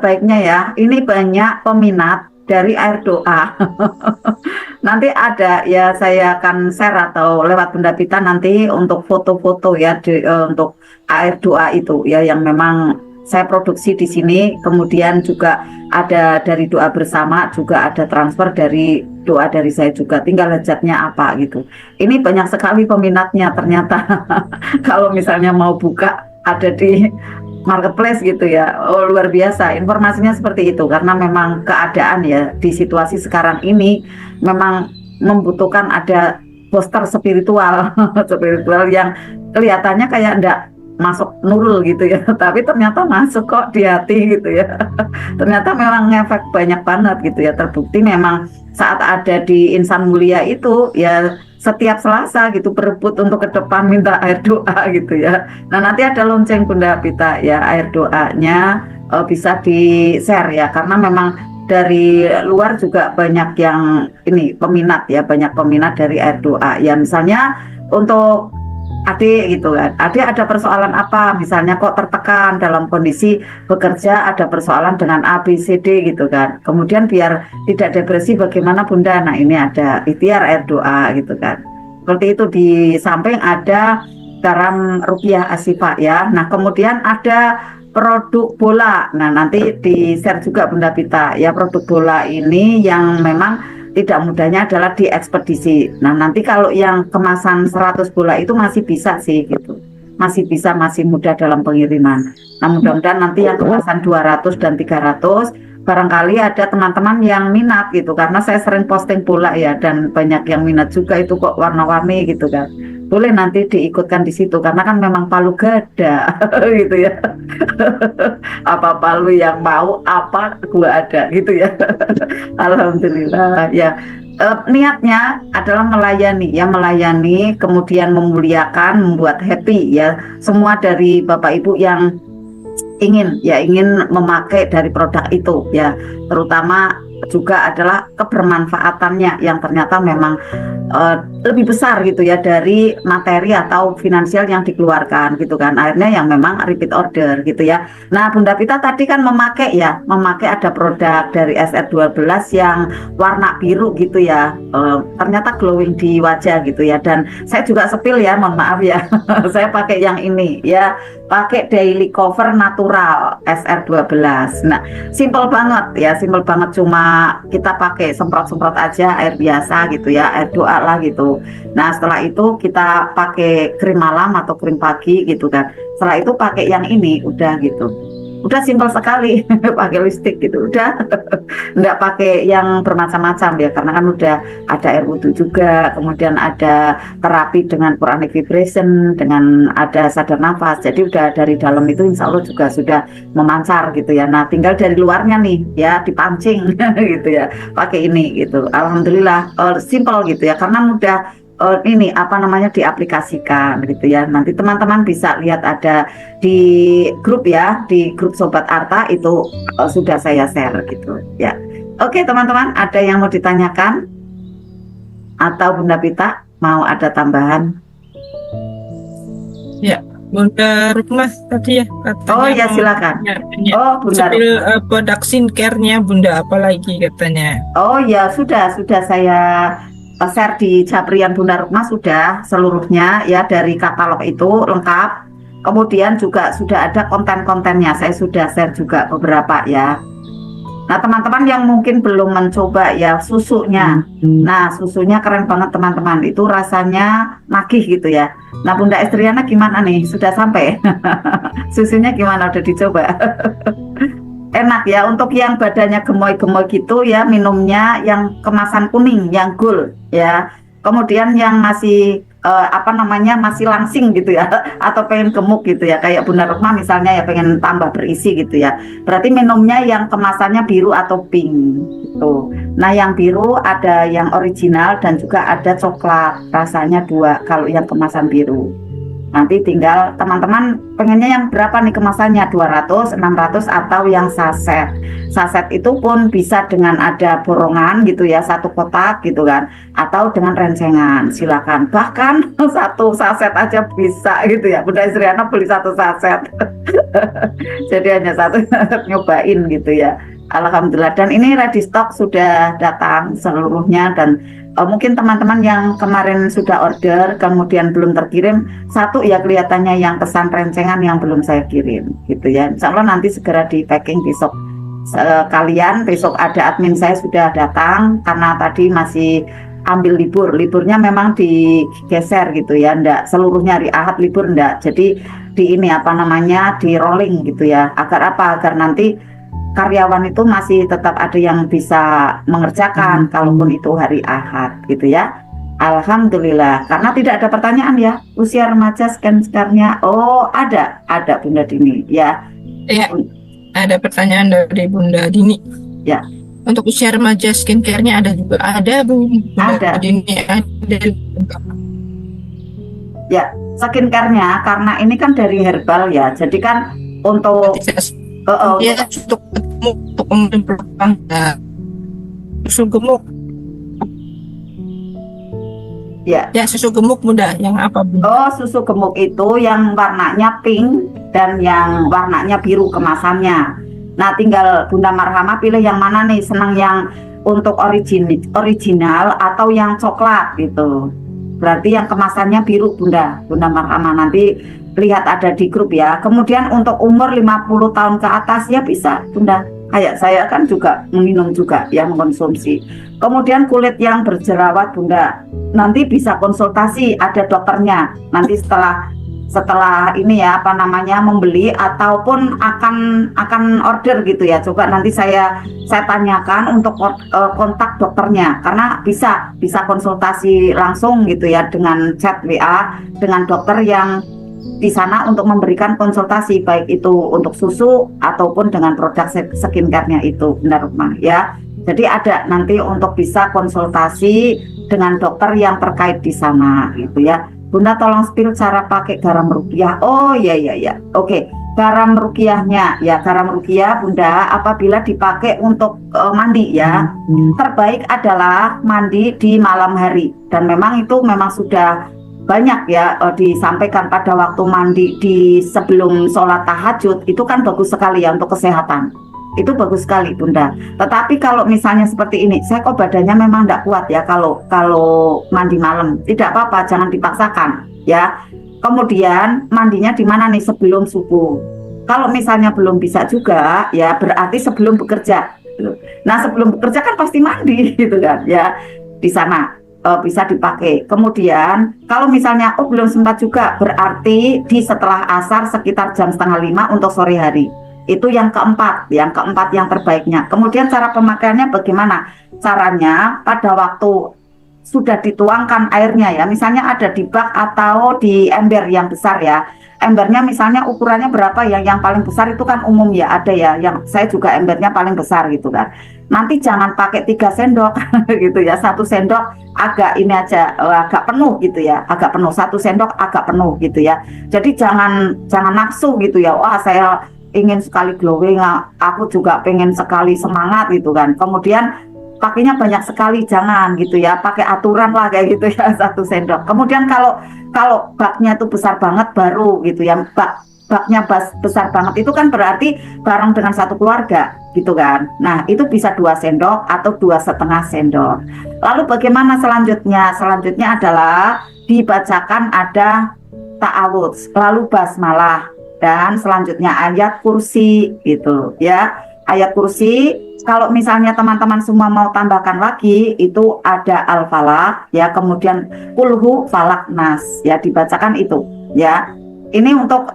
baiknya ya, ini banyak peminat dari air doa. Nanti ada ya, saya akan share atau lewat Bunda Pita nanti untuk foto-foto ya untuk air doa itu ya, yang memang saya produksi di sini. Kemudian juga ada dari doa bersama, juga ada transfer dari doa dari saya juga. Tinggal hajatnya apa gitu. Ini banyak sekali peminatnya ternyata. Kalau misalnya mau buka ada di marketplace gitu ya. Oh, luar biasa. Informasinya seperti itu karena memang keadaan ya di situasi sekarang ini memang membutuhkan ada poster spiritual spiritual yang kelihatannya kayak enggak masuk nurul gitu ya, tapi ternyata masuk kok di hati gitu ya. Ternyata memang ngefek banyak banget gitu ya. Terbukti memang saat ada di Insan Mulia itu ya, setiap Selasa gitu berebut untuk ke depan minta air doa gitu ya. Nah, nanti ada lonceng Bunda Pita ya, air doanya bisa di share ya, karena memang dari luar juga banyak yang ini peminat ya, banyak peminat dari air doa ya. Misalnya untuk adik gitu kan, adik ada persoalan apa, misalnya kok tertekan dalam kondisi bekerja, ada persoalan dengan A, B, C, D gitu kan. Kemudian biar tidak depresi bagaimana Bunda, nah ini ada ikhtiar air doa gitu kan. Seperti itu. Di samping ada garam rupiah Asifa ya. Nah kemudian ada produk bola, nah nanti di share juga Bunda Pita ya. Produk bola ini yang memang tidak mudahnya adalah di ekspedisi. Nah nanti kalau yang kemasan 100 bola itu masih bisa sih gitu, masih bisa, masih mudah dalam pengiriman. Nah mudah-mudahan nanti yang kemasan 200 dan 300 barangkali ada teman-teman yang minat gitu, karena saya sering posting bola ya, dan banyak yang minat juga itu kok warna-warni gitu kan. Boleh nanti diikutkan di situ karena kan memang palu gada gitu ya. Apa palu yang mau apa gua ada gitu ya. Alhamdulillah ya. Niatnya adalah melayani ya, melayani, kemudian memuliakan, membuat happy ya semua dari Bapak Ibu yang ingin memakai dari produk itu ya. Terutama juga adalah kebermanfaatannya yang ternyata memang lebih besar gitu ya dari materi atau finansial yang dikeluarkan gitu kan. Akhirnya yang memang repeat order gitu ya. Nah Bunda Pita tadi kan memakai ada produk dari SR12 yang warna biru gitu ya. Ternyata glowing di wajah gitu ya. Dan saya juga sepil ya, mohon maaf ya. Saya pakai yang ini ya, pakai daily cover natural SR12. Nah simple banget ya, simple banget, cuma kita pakai semprot-semprot aja air biasa gitu ya, air doa lah gitu. Nah setelah itu kita pakai krim malam atau krim pagi gitu kan. Setelah itu pakai yang ini udah gitu. Udah simpel sekali. Pakai lipstick gitu udah. Nggak pakai yang bermacam-macam ya, karena kan udah ada air wudhu juga, kemudian ada terapi dengan quranic vibration, dengan ada sadar nafas. Jadi udah dari dalam itu insya Allah juga sudah memancar gitu ya. Nah tinggal dari luarnya nih ya dipancing gitu ya, pakai ini gitu. Alhamdulillah simple gitu ya, karena mudah ini apa namanya diaplikasikan gitu ya. Nanti teman-teman bisa lihat ada di grup ya, di grup Sobat Arta itu sudah saya share gitu ya. Oke teman-teman, ada yang mau ditanyakan atau Bunda Pita mau ada tambahan? Ya, Bunda Rukmah tadi ya katanya. Oh ya silakan. Oh Bunda produk skincare-nya Bunda apalagi katanya. Oh ya sudah saya share di Japrian Bunda Rukmah sudah seluruhnya ya, dari katalog itu lengkap. Kemudian juga sudah ada konten-kontennya, saya sudah share juga beberapa ya. Nah teman-teman yang mungkin belum mencoba ya susunya, nah susunya keren banget teman-teman, itu rasanya nagih gitu ya. Nah Bunda Estriana gimana nih, sudah sampai? Susunya gimana, udah dicoba? Enak ya untuk yang badannya gemoy-gemoy gitu ya, minumnya yang kemasan kuning, yang gold ya. Kemudian yang masih masih langsing gitu ya, atau pengen gemuk gitu ya, kayak Bunda Rukmah misalnya ya pengen tambah berisi gitu ya, berarti minumnya yang kemasannya biru atau pink gitu. Nah yang biru ada yang original dan juga ada coklat, rasanya dua kalau yang kemasan biru. Nanti tinggal teman-teman pengennya yang berapa nih kemasannya, 200, 600 atau yang saset. Saset itu pun bisa dengan ada borongan gitu ya, satu kotak gitu kan, atau dengan rencengan, silakan. Bahkan satu saset aja bisa gitu ya. Bunda Istriana beli satu saset. Jadi hanya satu nyobain gitu ya. Alhamdulillah, dan ini ready stock sudah datang seluruhnya, dan mungkin teman-teman yang kemarin sudah order kemudian belum terkirim, satu ya kelihatannya yang pesan rencengan yang belum saya kirim gitu ya. Insya Allah nanti segera di packing besok. Kalian besok ada admin saya sudah datang karena tadi masih ambil liburnya memang digeser gitu ya, ndak seluruhnya hari Ahad libur ndak, jadi di ini apa namanya di rolling gitu ya, agar nanti karyawan itu masih tetap ada yang bisa mengerjakan kalaupun itu hari Ahad gitu ya. Alhamdulillah, karena tidak ada pertanyaan ya, usia remaja scan-nya. Oh, ada Bunda Dini ya. Ya, ada pertanyaan dari Bunda Dini. Ya. Untuk usia remaja skincare-nya ada juga? Ada, Bu. Ada. Dini ada. Ya, skincare-nya karena ini kan dari herbal ya, jadi kan untuk untuk memperlukan susu gemuk. Ya, susu gemuk Bunda, yang apa Bunda? Oh, susu gemuk itu yang warnanya pink dan yang warnanya biru kemasannya. Nah, tinggal Bunda Marhamah pilih yang mana nih, senang yang untuk original atau yang coklat gitu. Berarti yang kemasannya biru Bunda Marhamah, nanti lihat ada di grup ya. Kemudian untuk umur 50 tahun ke atas ya bisa Bunda, kayak saya kan juga minum juga yang mengkonsumsi. Kemudian kulit yang berjerawat Bunda, nanti bisa konsultasi, ada dokternya nanti setelah ini ya apa namanya membeli ataupun akan order gitu ya. Coba nanti saya tanyakan untuk kontak dokternya, karena bisa konsultasi langsung gitu ya dengan chat WA dengan dokter yang di sana untuk memberikan konsultasi baik itu untuk susu ataupun dengan produk skincare-nya itu, benar Rumah ya. Jadi ada nanti untuk bisa konsultasi dengan dokter yang terkait di sana gitu ya. Bunda tolong spill cara pakai garam rukiah. Oh ya. Oke. Garam rukiahnya ya, garam rukiah Bunda apabila dipakai untuk mandi ya, terbaik adalah mandi di malam hari, dan memang sudah banyak ya disampaikan pada waktu mandi di sebelum sholat tahajud itu kan bagus sekali ya untuk kesehatan. Itu bagus sekali Bunda. Tetapi kalau misalnya seperti ini, saya kok badannya memang tidak kuat ya kalau mandi malam, tidak apa-apa, jangan dipaksakan ya. Kemudian mandinya di mana nih, sebelum subuh. Kalau misalnya belum bisa juga ya berarti sebelum bekerja. Nah, sebelum bekerja kan pasti mandi gitu kan ya, di sana bisa dipakai. Kemudian kalau misalnya belum sempat juga, berarti di setelah asar sekitar jam 4:30 untuk sore hari. Itu yang keempat yang terbaiknya. Kemudian cara pemakaiannya bagaimana? Caranya pada waktu sudah dituangkan airnya ya, misalnya ada di bak atau di ember yang besar ya. Embernya misalnya ukurannya berapa ya, yang paling besar itu kan umum ya, ada ya, yang saya juga embernya paling besar gitu kan. Nanti jangan pakai 3 sendok gitu ya, 1 sendok agak ini aja, agak penuh gitu ya, agak penuh, 1 sendok agak penuh gitu ya. Jadi jangan nafsu gitu ya, wah saya ingin sekali glowing, aku juga pengen sekali semangat gitu kan, kemudian pakainya banyak sekali, jangan gitu ya, pakai aturan lah kayak gitu ya, 1 sendok. Kemudian kalau baknya itu besar banget baru gitu ya, baknya besar banget itu kan berarti bareng dengan satu keluarga gitu kan. Nah itu bisa 2 sendok atau 2,5 sendok. Lalu bagaimana selanjutnya? Selanjutnya adalah dibacakan ada ta'awudz, lalu basmalah, dan selanjutnya ayat kursi gitu ya. Ayat kursi, kalau misalnya teman-teman semua mau tambahkan lagi, itu ada al-falaq ya, kemudian kulhu falak nas ya, dibacakan itu ya. Ini untuk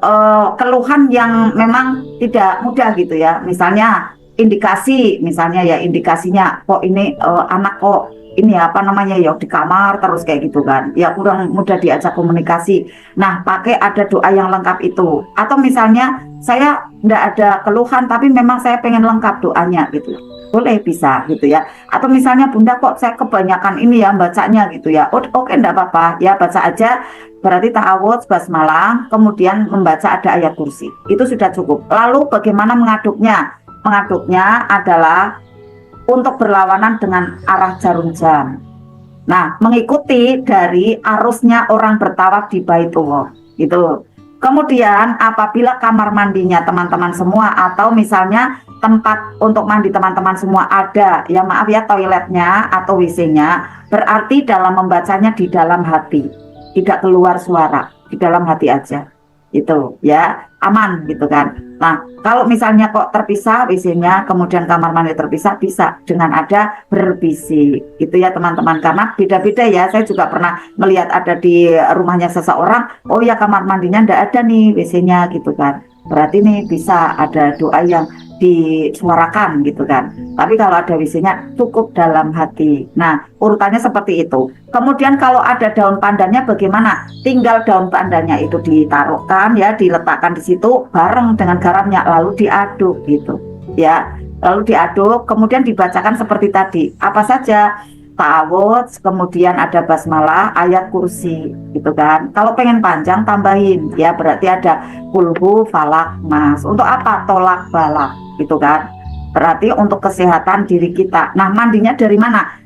keluhan yang memang tidak mudah gitu ya, misalnya indikasi, misalnya ya indikasinya kok ini anak kok ini apa namanya ya di kamar terus kayak gitu kan, ya kurang mudah diajak komunikasi. Nah, pakai ada doa yang lengkap itu. Atau misalnya saya nggak ada keluhan tapi memang saya pengen lengkap doanya gitu, boleh bisa gitu ya. Atau misalnya Bunda kok saya kebanyakan ini ya bacanya gitu ya, oke enggak apa-apa ya, baca aja berarti ta'awudz, basmalah, kemudian membaca ada ayat kursi, itu sudah cukup. Lalu bagaimana mengaduknya? Mengaduknya adalah untuk berlawanan dengan arah jarum jam. Nah, mengikuti dari arusnya orang bertawaf di Baitullah gitu. Kemudian apabila kamar mandinya teman-teman semua atau misalnya tempat untuk mandi teman-teman semua ada, ya maaf ya toiletnya atau WC-nya, berarti dalam membacanya di dalam hati, tidak keluar suara, di dalam hati aja. Itu ya, aman gitu kan. Nah, kalau misalnya kok terpisah WC-nya, kemudian kamar mandi terpisah, bisa dengan ada berbisik. Itu ya teman-teman, karena beda-beda ya. Saya juga pernah melihat ada di rumahnya seseorang, oh ya kamar mandinya ndak ada nih WC-nya gitu kan. Berarti nih bisa ada doa yang disuarakan gitu kan. Tapi kalau ada WC-nya cukup dalam hati. Nah, urutannya seperti itu. Kemudian kalau ada daun pandannya bagaimana? Tinggal daun pandannya itu ditaruhkan ya, diletakkan di situ bareng dengan garamnya lalu diaduk gitu. Ya, lalu diaduk kemudian dibacakan seperti tadi. Apa saja? Ta'awudz, kemudian ada basmalah, ayat kursi gitu kan. Kalau pengen panjang tambahin ya, berarti ada kulhu, falak, nas. Untuk apa? Tolak balak gitu kan. Berarti untuk kesehatan diri kita. Nah, mandinya dari mana?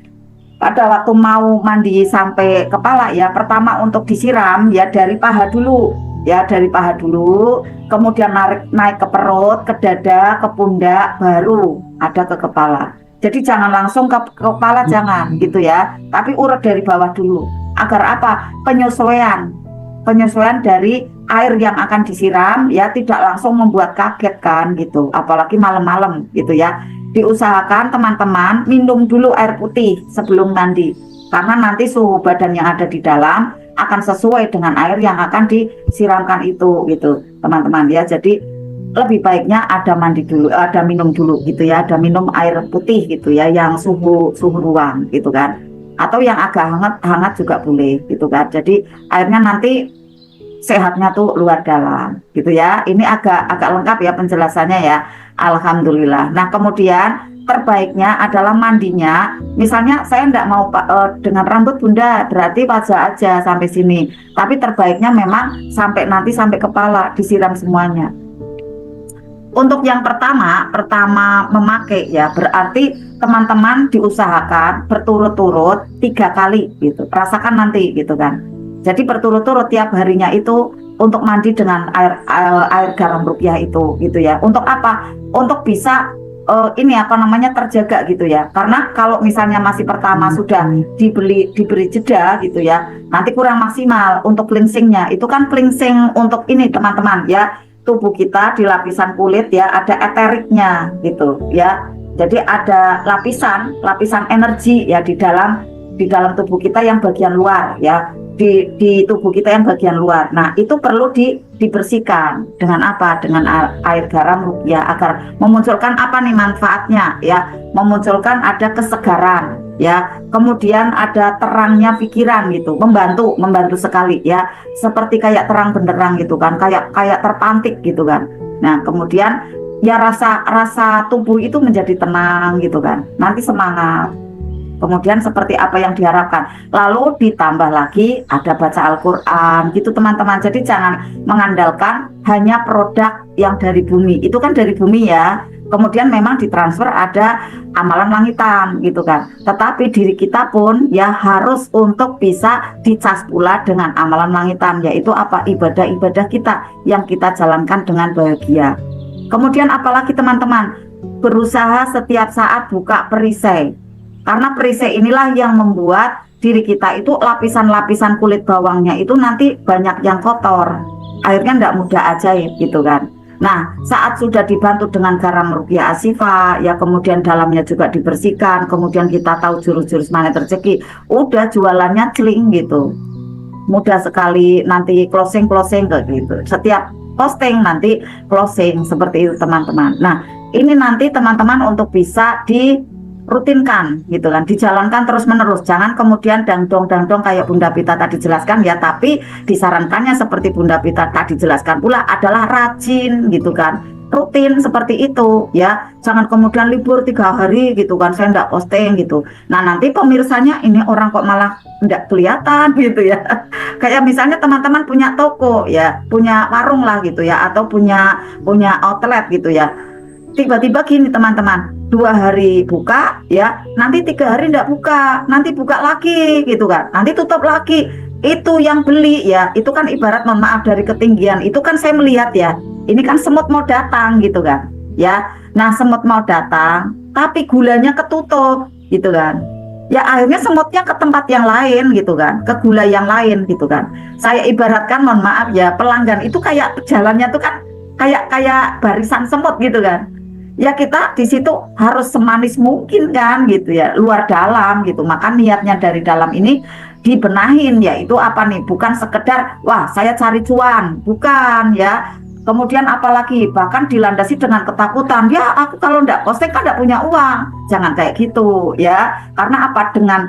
Pada waktu mau mandi sampai kepala ya, pertama untuk disiram ya dari paha dulu. Ya dari paha dulu, kemudian naik ke perut, ke dada, ke pundak, baru ada ke kepala. Jadi jangan langsung ke kepala, jangan gitu ya. Tapi urut dari bawah dulu. Agar apa? Penyesuaian dari air yang akan disiram ya, tidak langsung membuat kaget kan gitu. Apalagi malam-malam gitu ya. Diusahakan teman-teman minum dulu air putih sebelum mandi. Karena nanti suhu badan yang ada di dalam akan sesuai dengan air yang akan disiramkan itu gitu teman-teman ya. Jadi lebih baiknya ada mandi dulu, ada minum dulu gitu ya, ada minum air putih gitu ya, yang suhu ruang gitu kan, atau yang agak hangat juga boleh gitu kan. Jadi airnya nanti sehatnya tuh luar dalam gitu ya. Ini agak lengkap ya penjelasannya ya. Alhamdulillah. Nah kemudian terbaiknya adalah mandinya. Misalnya saya enggak mau dengan rambut Bunda, berarti wajah aja sampai sini. Tapi terbaiknya memang sampai kepala disiram semuanya. Untuk yang pertama memakai ya, berarti teman-teman diusahakan berturut-turut 3 kali gitu. Rasakan nanti gitu kan. Jadi berturut-turut tiap harinya itu untuk mandi dengan air garam ruqyah itu gitu ya. Untuk apa? Untuk bisa ini apa namanya terjaga gitu ya. Karena kalau misalnya masih pertama sudah diberi jeda gitu ya, nanti kurang maksimal untuk cleansingnya. Itu kan cleansing untuk ini teman-teman ya. Tubuh kita di lapisan kulit ya ada eteriknya gitu ya. Jadi ada lapisan energi ya di dalam tubuh kita yang bagian luar ya, di tubuh kita yang bagian luar. Nah, itu perlu dibersihkan dengan apa? Dengan air garam ruqyah agar memunculkan apa nih manfaatnya ya? Memunculkan ada kesegaran ya, kemudian ada terangnya pikiran gitu, membantu sekali ya, seperti kayak terang benderang gitu kan, kayak terpantik gitu kan. Nah kemudian ya rasa tubuh itu menjadi tenang gitu kan, nanti semangat, kemudian seperti apa yang diharapkan. Lalu ditambah lagi ada baca Al-Quran gitu teman-teman. Jadi jangan mengandalkan hanya produk yang dari bumi, itu kan dari bumi ya, kemudian memang ditransfer ada amalan langitan gitu kan. Tetapi diri kita pun ya harus untuk bisa dicas pula dengan amalan langitan, yaitu apa? Ibadah-ibadah kita yang kita jalankan dengan bahagia. Kemudian apalagi teman-teman, berusaha setiap saat buka perisai. Karena perisai inilah yang membuat diri kita itu lapisan-lapisan kulit bawahnya itu nanti banyak yang kotor. Akhirnya nggak mudah ajaib gitu kan. Nah, saat sudah dibantu dengan garam ruqyah asifah, ya kemudian dalamnya juga dibersihkan, kemudian kita tahu jurus-jurus magnet rezeki, udah jualannya celing gitu. Mudah sekali nanti closing kayak gitu. Setiap posting nanti closing seperti itu teman-teman. Nah, ini nanti teman-teman untuk bisa dirutinkan gitu kan, dijalankan terus menerus. Jangan kemudian dangdong kayak Bunda Pita tadi jelaskan ya, tapi disarankannya seperti Bunda Pita tadi jelaskan pula adalah rajin gitu kan, rutin seperti itu ya. Jangan kemudian libur 3 hari gitu kan, saya enggak posting gitu. Nah nanti pemirsanya ini orang kok malah enggak kelihatan gitu ya. Kayak misalnya teman-teman punya toko ya, punya warung lah gitu ya, atau punya outlet gitu ya. Tiba-tiba gini teman-teman, 2 hari buka ya, nanti 3 hari enggak buka, nanti buka lagi gitu kan, nanti tutup lagi. Itu yang beli ya, itu kan ibarat mohon maaf dari ketinggian, itu kan saya melihat ya, ini kan semut mau datang gitu kan ya. Nah semut mau datang tapi gulanya ketutup gitu kan ya, akhirnya semutnya ke tempat yang lain gitu kan, ke gula yang lain gitu kan. Saya ibaratkan mohon maaf ya, pelanggan itu kayak jalannya tuh kan kayak barisan semut gitu kan ya. Kita di situ harus semanis mungkin kan gitu ya, luar dalam gitu. Maka niatnya dari dalam ini dibenahin, yaitu apa nih, bukan sekedar wah saya cari cuan, bukan ya. Kemudian apalagi bahkan dilandasi dengan ketakutan, ya aku kalau enggak posting kan enggak punya uang. Jangan kayak gitu ya. Karena apa, dengan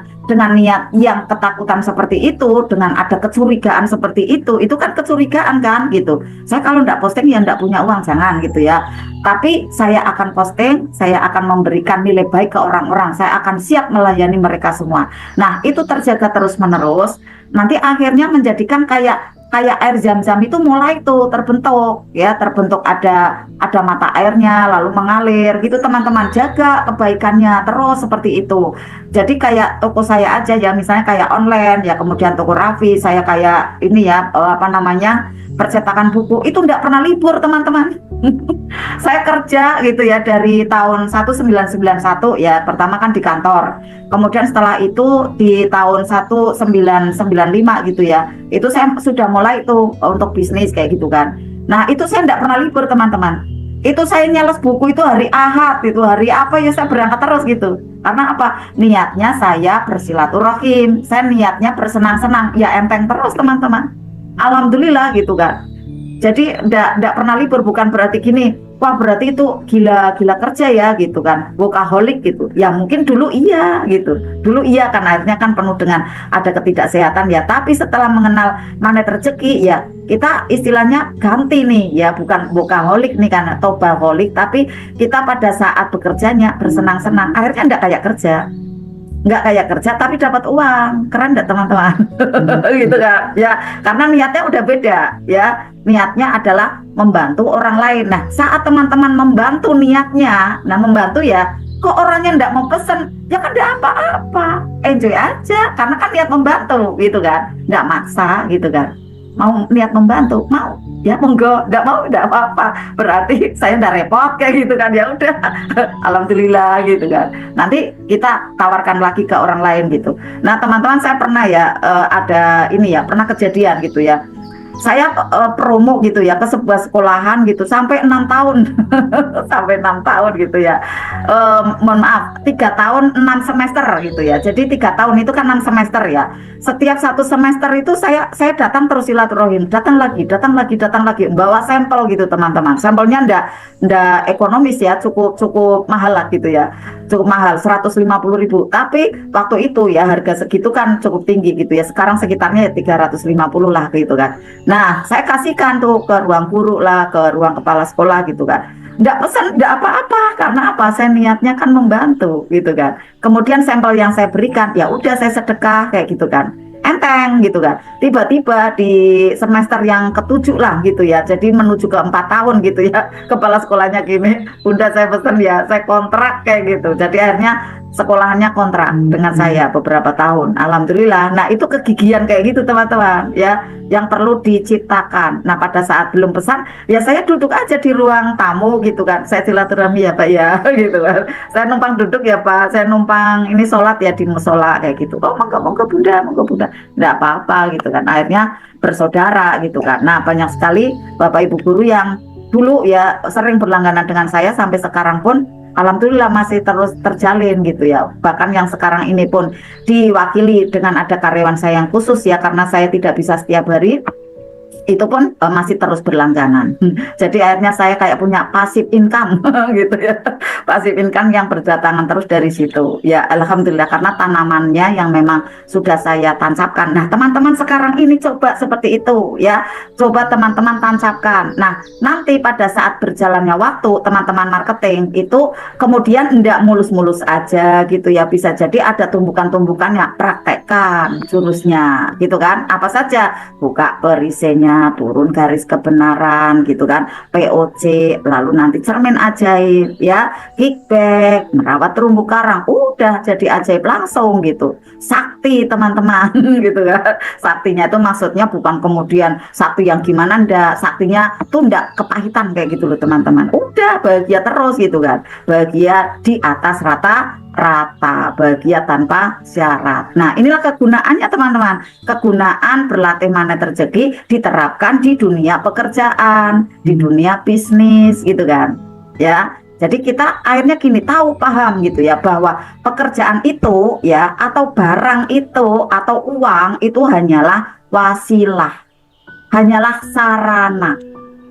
niat yang ketakutan seperti itu, dengan ada kecurigaan seperti itu kan kecurigaan kan gitu. Saya kalau enggak posting ya enggak punya uang, jangan gitu ya. Tapi saya akan posting, saya akan memberikan nilai baik ke orang-orang, saya akan siap melayani mereka semua. Nah itu terjaga terus menerus, nanti akhirnya menjadikan kayak air zam-zam itu mulai tuh terbentuk ya, terbentuk ada mata airnya lalu mengalir gitu teman-teman. Jaga kebaikannya terus seperti itu. Jadi kayak toko saya aja ya, misalnya kayak online ya, kemudian toko Raffi, saya kayak ini ya, apa namanya, percetakan buku itu enggak pernah libur teman-teman. Saya kerja gitu ya dari tahun 1991 ya, pertama kan di kantor. Kemudian setelah itu di tahun 1995 gitu ya, itu saya sudah mulai itu untuk bisnis kayak gitu kan. Nah itu saya enggak pernah libur teman-teman. Itu saya nyales buku itu hari Ahad, itu hari apa ya saya berangkat terus gitu. Karena apa? Niatnya saya bersilaturahim, saya niatnya bersenang-senang, ya enteng terus teman-teman. Alhamdulillah gitu kan. Jadi enggak pernah libur, bukan berarti gini, wah berarti itu gila kerja ya gitu kan, workaholic gitu. Ya mungkin dulu iya gitu. Dulu iya kan, akhirnya kan penuh dengan ada ketidaksehatan ya. Tapi setelah mengenal mana rezeki ya, kita istilahnya ganti nih ya, bukan workaholic nih kan, atau baholic, tapi kita pada saat bekerjanya bersenang-senang. Akhirnya enggak kayak kerja tapi dapat uang. Keren enggak teman-teman? Gitu kan ya, karena niatnya udah beda ya. Niatnya adalah membantu orang lain. Nah saat teman-teman membantu niatnya, nah membantu ya, kok orangnya enggak mau pesen, ya kan enggak apa-apa, enjoy aja, karena kan niat membantu gitu kan, enggak maksa gitu kan. Mau niat membantu, mau ya monggo, enggak mau enggak apa-apa, berarti saya enggak repot kayak gitu kan, ya udah. Alhamdulillah gitu kan. Nanti kita tawarkan lagi ke orang lain gitu. Nah teman-teman, saya pernah ya, ada ini ya, pernah kejadian gitu ya, saya promo gitu ya ke sebuah sekolahan gitu sampai 6 tahun. Sampai 6 tahun gitu ya. Mohon maaf, 3 tahun 6 semester gitu ya. Jadi 3 tahun itu kan 6 semester ya. Setiap satu semester itu saya datang terus silaturahim, datang lagi, bawa sampel gitu teman-teman. Sampelnya ndak ekonomis ya, cukup mahal lah gitu ya. Cukup mahal, 150.000. Tapi waktu itu ya harga segitu kan cukup tinggi gitu ya. Sekarang sekitarnya ya 350 lah gitu kan. Nah saya kasihkan tuh ke ruang guru lah, ke ruang kepala sekolah gitu kan. Nggak pesan, nggak apa-apa, karena apa? Saya niatnya kan membantu gitu kan. Kemudian sampel yang saya berikan, ya udah saya sedekah kayak gitu kan. Enteng gitu kan. Tiba-tiba di semester yang ke-7 lah gitu ya. Jadi menuju ke 4 tahun gitu ya. Kepala sekolahnya gini, udah saya pesen ya, saya kontrak kayak gitu. Jadi akhirnya sekolahannya kontrak dengan saya beberapa tahun. Alhamdulillah. Nah itu kegigihan kayak gitu teman-teman ya, yang perlu diciptakan. Nah pada saat belum pesan ya saya duduk aja di ruang tamu gitu kan, saya silaturahmi ya Pak ya. Gitu kan, saya numpang duduk ya Pak, saya numpang ini sholat ya di musola kayak gitu. Oh monggo Bunda, nggak apa-apa gitu kan. Akhirnya bersaudara gitu kan. Nah banyak sekali Bapak Ibu guru yang dulu ya sering berlangganan dengan saya sampai sekarang pun alhamdulillah masih terus terjalin gitu ya. Bahkan yang sekarang ini pun diwakili dengan ada karyawan saya yang khusus ya, karena saya tidak bisa setiap hari. Itu pun masih terus berlangganan. Jadi akhirnya saya kayak punya pasif income gitu ya. Pasif income yang berdatangan terus dari situ. Ya alhamdulillah karena tanamannya yang memang sudah saya tancapkan. Nah, teman-teman sekarang ini coba seperti itu ya. Coba teman-teman tancapkan. Nah, nanti pada saat berjalannya waktu teman-teman marketing itu kemudian enggak mulus-mulus aja gitu ya. Bisa jadi ada tumbukan-tumbukannya, praktekkan jurusnya gitu kan. Apa saja? Buka perisenya, turun garis kebenaran gitu kan, POC, lalu nanti cermin ajaib ya, kickback, merawat terumbu karang, udah jadi ajaib langsung gitu. Sakti teman-teman gitu kan. Saktinya itu maksudnya bukan kemudian sakti yang gimana, ndak, saktinya tuh ndak kepahitan kayak gitu loh teman-teman, udah bahagia terus gitu kan, bahagia di atas rata, bahagia tanpa syarat. Nah, inilah kegunaannya teman-teman. Kegunaan berlatih magnet rezeki diterapkan di dunia pekerjaan, di dunia bisnis gitu kan. Ya. Jadi kita akhirnya gini, tahu, paham gitu ya bahwa pekerjaan itu ya atau barang itu atau uang itu hanyalah wasilah, hanyalah sarana.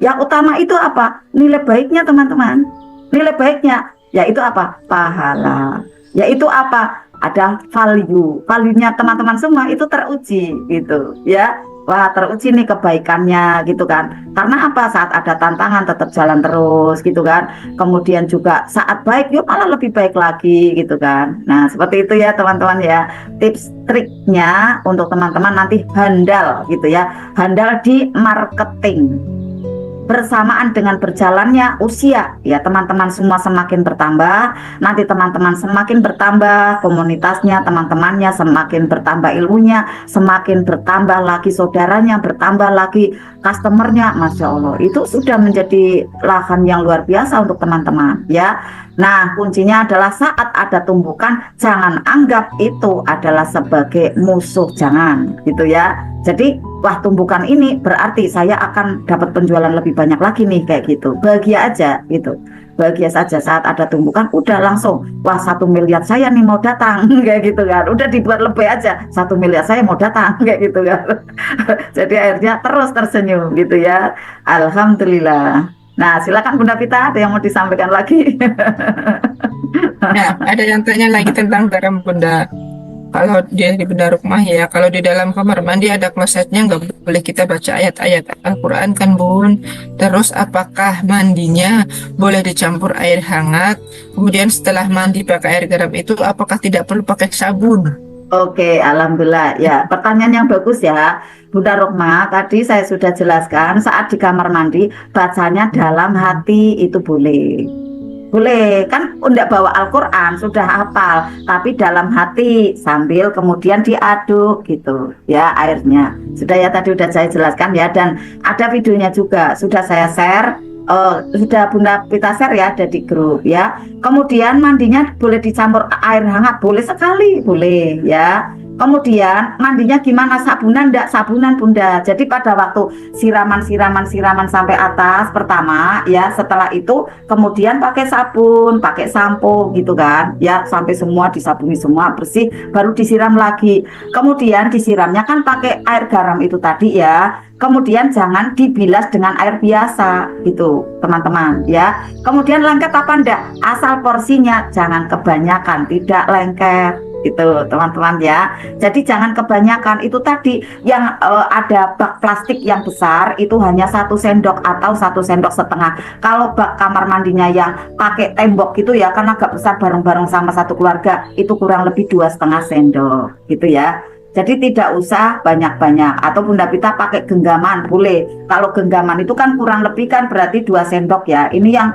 Yang utama itu apa? Nilai baiknya teman-teman. Nilai baiknya yaitu apa? Pahala. Yaitu apa? Ada value. Value-nya teman-teman semua itu teruji gitu ya. Wah, teruji nih kebaikannya gitu kan. Karena apa? Saat ada tantangan tetap jalan terus gitu kan. Kemudian juga saat baik yuk malah lebih baik lagi gitu kan. Nah, seperti itu ya teman-teman ya. Tips triknya untuk teman-teman nanti handal gitu ya. Handal di marketing. Bersamaan dengan berjalannya usia ya teman-teman semua semakin bertambah, nanti teman-teman semakin bertambah komunitasnya, teman-temannya semakin bertambah ilmunya, semakin bertambah lagi saudaranya, bertambah lagi customernya. Masya Allah, itu sudah menjadi lahan yang luar biasa untuk teman-teman ya. Nah, kuncinya adalah saat ada tumbukan jangan anggap itu adalah sebagai musuh, jangan gitu ya. Jadi wah, tumbukan ini berarti saya akan dapat penjualan lebih banyak lagi nih kayak gitu. Bahagia aja gitu. Bahagia saja saat ada tumbukan udah langsung wah 1 miliar saya nih mau datang kayak gitu kan. Udah dibuat lebih aja 1 miliar saya mau datang kayak gitu kan. Jadi akhirnya terus tersenyum gitu ya. Alhamdulillah. Nah, silakan Bunda Pita, ada yang mau disampaikan lagi? Nah, ada yang tanya lagi tentang garam Bunda. Kalau dia di benda rumah ya, kalau di dalam kamar mandi ada klosetnya, nggak boleh kita baca ayat-ayat Al-Quran kan Bun. Terus apakah mandinya boleh dicampur air hangat? Kemudian setelah mandi pakai air garam itu, apakah tidak perlu pakai sabun? Oke, alhamdulillah ya. Pertanyaan yang bagus ya, Bunda Rokma. Tadi saya sudah jelaskan saat di kamar mandi bacanya dalam hati itu boleh. Boleh, kan udah bawa Al-Quran, sudah hafal, tapi dalam hati sambil kemudian diaduk gitu ya airnya. Sudah ya tadi udah saya jelaskan ya, dan ada videonya juga, sudah saya share, sudah Bunda Pita share ya, ada di grup ya. Kemudian mandinya boleh dicampur air hangat, boleh sekali, boleh ya. Kemudian mandinya gimana? Sabunan enggak? Sabunan Bunda. Jadi pada waktu siraman sampai atas pertama ya, setelah itu kemudian pakai sabun, pakai sampo gitu kan. Ya, sampai semua disabuni semua bersih baru disiram lagi. Kemudian disiramnya kan pakai air garam itu tadi ya. Kemudian jangan dibilas dengan air biasa gitu, teman-teman ya. Kemudian lengket apa enggak? Asal porsinya jangan kebanyakan, tidak lengket gitu teman-teman ya. Jadi jangan kebanyakan, itu tadi yang ada bak plastik yang besar itu hanya 1 sendok atau 1,5 sendok. Kalau bak kamar mandinya yang pakai tembok gitu ya, karena agak besar bareng-bareng sama satu keluarga, itu kurang lebih 2,5 sendok gitu ya. Jadi tidak usah banyak-banyak. Atau Bunda Pita pakai genggaman boleh. Kalau genggaman itu kan kurang lebih kan berarti 2 sendok ya. Ini yang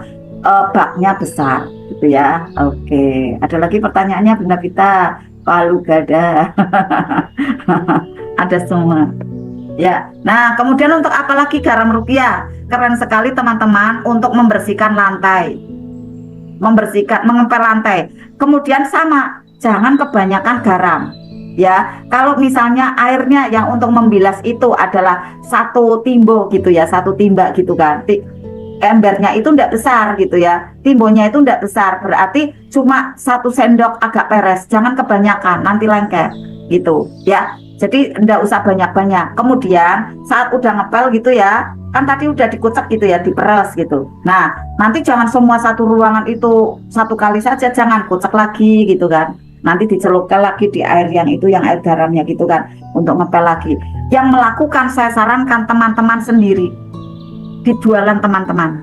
baknya besar gitu ya. Oke, ada lagi pertanyaannya Bunda Pita? Palu gada. Ada semua ya. Nah, kemudian untuk apa lagi garam rupiah? Keren sekali teman-teman untuk membersihkan lantai, mengepel lantai. Kemudian sama, jangan kebanyakan garam ya. Kalau misalnya airnya yang untuk membilas itu adalah 1 timbo gitu ya, 1 timba gitu kan, embernya itu enggak besar gitu ya, timbonya itu enggak besar, berarti cuma 1 sendok agak peres, jangan kebanyakan nanti lengket gitu ya. Jadi enggak usah banyak-banyak. Kemudian saat udah ngepel gitu ya, kan tadi udah dikucek gitu ya, diperes gitu. Nah, nanti jangan semua satu ruangan itu satu kali saja, jangan kucek lagi gitu kan. Nanti dicelupkan lagi di air yang itu, yang air garamnya gitu kan, untuk ngepel lagi. Yang melakukan saya sarankan teman-teman sendiri, di jualan teman-teman.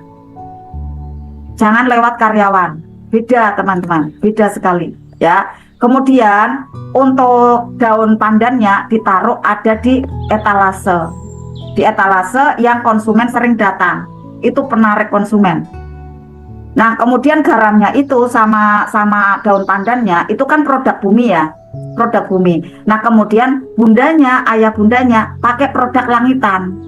Jangan lewat karyawan. Beda teman-teman, beda sekali ya. Kemudian untuk daun pandannya ditaruh ada di etalase. Di etalase yang konsumen sering datang. Itu penarik konsumen. Nah, kemudian garamnya itu sama daun pandannya itu kan produk bumi ya. Produk bumi. Nah, kemudian bundanya, ayah bundanya pakai produk langitan.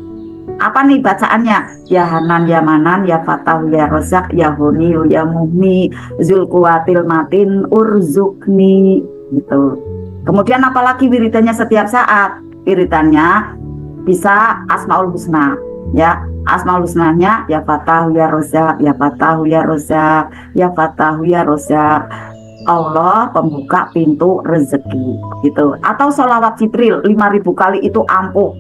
Apa nih bacaannya? Ya Hanan, ya Manan, ya Fatah, ya Rozak, ya Huni, ya Muhni, Zulkuwatil Matin, Urzukni gitu. Kemudian apalagi wiridannya setiap saat? Wiridannya bisa Asmaul Husna ya. Asmaul Husnanya ya Fatah, ya Rozak, ya Fatah, ya Rozak, ya Fatah, ya Rozak. Allah pembuka pintu rezeki gitu. Atau sholawat Jibril 5.000 kali itu ampuh.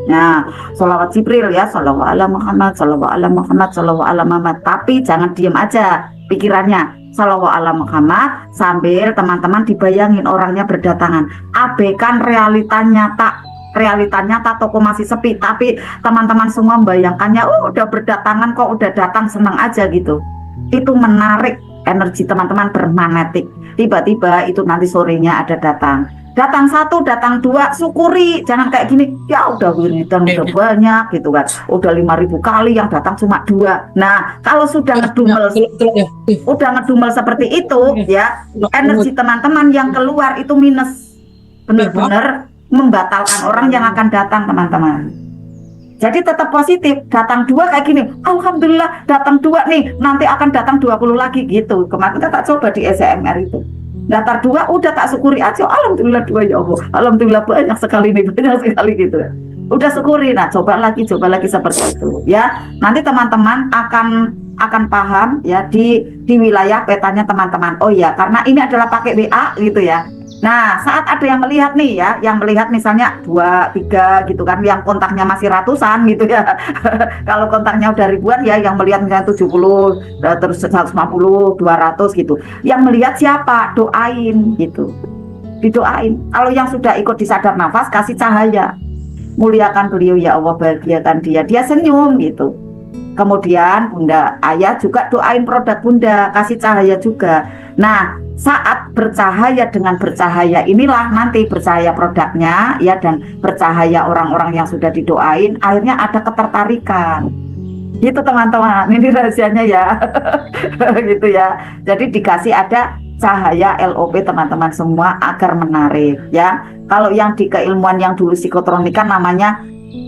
Nah, sholawat Jibril ya, sholawat ala Muhammad, sholawat ala Muhammad, sholawat ala Muhammad. Tapi jangan diam aja pikirannya. Sholawat ala Muhammad sambil teman-teman dibayangin orangnya berdatangan. Abaikan realita nyata. Realita nyata toko masih sepi, tapi teman-teman semua membayangkannya, udah berdatangan kok, udah datang, senang aja gitu. Itu menarik energi teman-teman bermagnetik. Tiba-tiba itu nanti sorenya ada datang. Datang satu, datang dua, syukuri. Jangan kayak gini, ya udah wiridan udah banyak gitu kan. Udah 5.000 kali yang datang cuma 2. Nah, kalau sudah ngedumel seperti itu ya, energi teman-teman yang keluar itu minus. Benar-benar membatalkan orang yang akan datang teman-teman. Jadi tetap positif, datang 2 kayak gini, alhamdulillah datang 2 nih, nanti akan datang 20 lagi gitu. Kemarin kita tak coba di SMR itu. Datar 2 udah tak syukuri aja, alhamdulillah 2 ya Allah, alhamdulillah banyak sekali nih, banyak sekali gitu. Udah syukuri, nah coba lagi seperti itu ya. Nanti teman-teman akan paham ya di wilayah petanya teman-teman. Oh ya, karena ini adalah pakai WA gitu ya. Nah, saat ada yang melihat nih ya, yang melihat misalnya 2, 3 gitu kan, yang kontaknya masih ratusan gitu ya. Kalau kontaknya udah ribuan ya, yang melihat misalnya 70, terus 150, 200 gitu. Yang melihat siapa? Doain gitu. Didoain. Kalau yang sudah ikut di sadar nafas, kasih cahaya. Muliakan beliau ya Allah, bahagiakan dia. Dia senyum gitu. Kemudian Bunda Ayah juga doain produk Bunda, kasih cahaya juga. Nah, saat bercahaya dengan bercahaya inilah nanti bercahaya produknya ya, dan bercahaya orang-orang yang sudah didoain, akhirnya ada ketertarikan. Gitu teman-teman, ini rahasianya ya. Gitu ya. Jadi dikasih ada cahaya LOP teman-teman semua agar menarik ya. Kalau yang di keilmuan yang dulu psikotronika namanya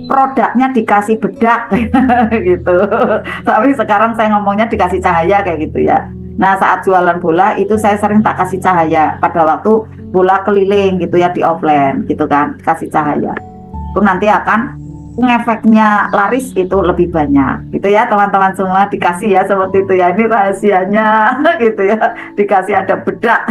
produknya dikasih bedak gitu. Tapi sekarang saya ngomongnya dikasih cahaya kayak gitu ya. Nah, saat jualan bola itu saya sering tak kasih cahaya pada waktu bola keliling gitu ya, di offline gitu kan, kasih cahaya. Itu nanti akan ngefeknya laris itu lebih banyak gitu ya teman-teman semua, dikasih ya seperti itu ya. Ini rahasianya gitu ya, dikasih ada bedak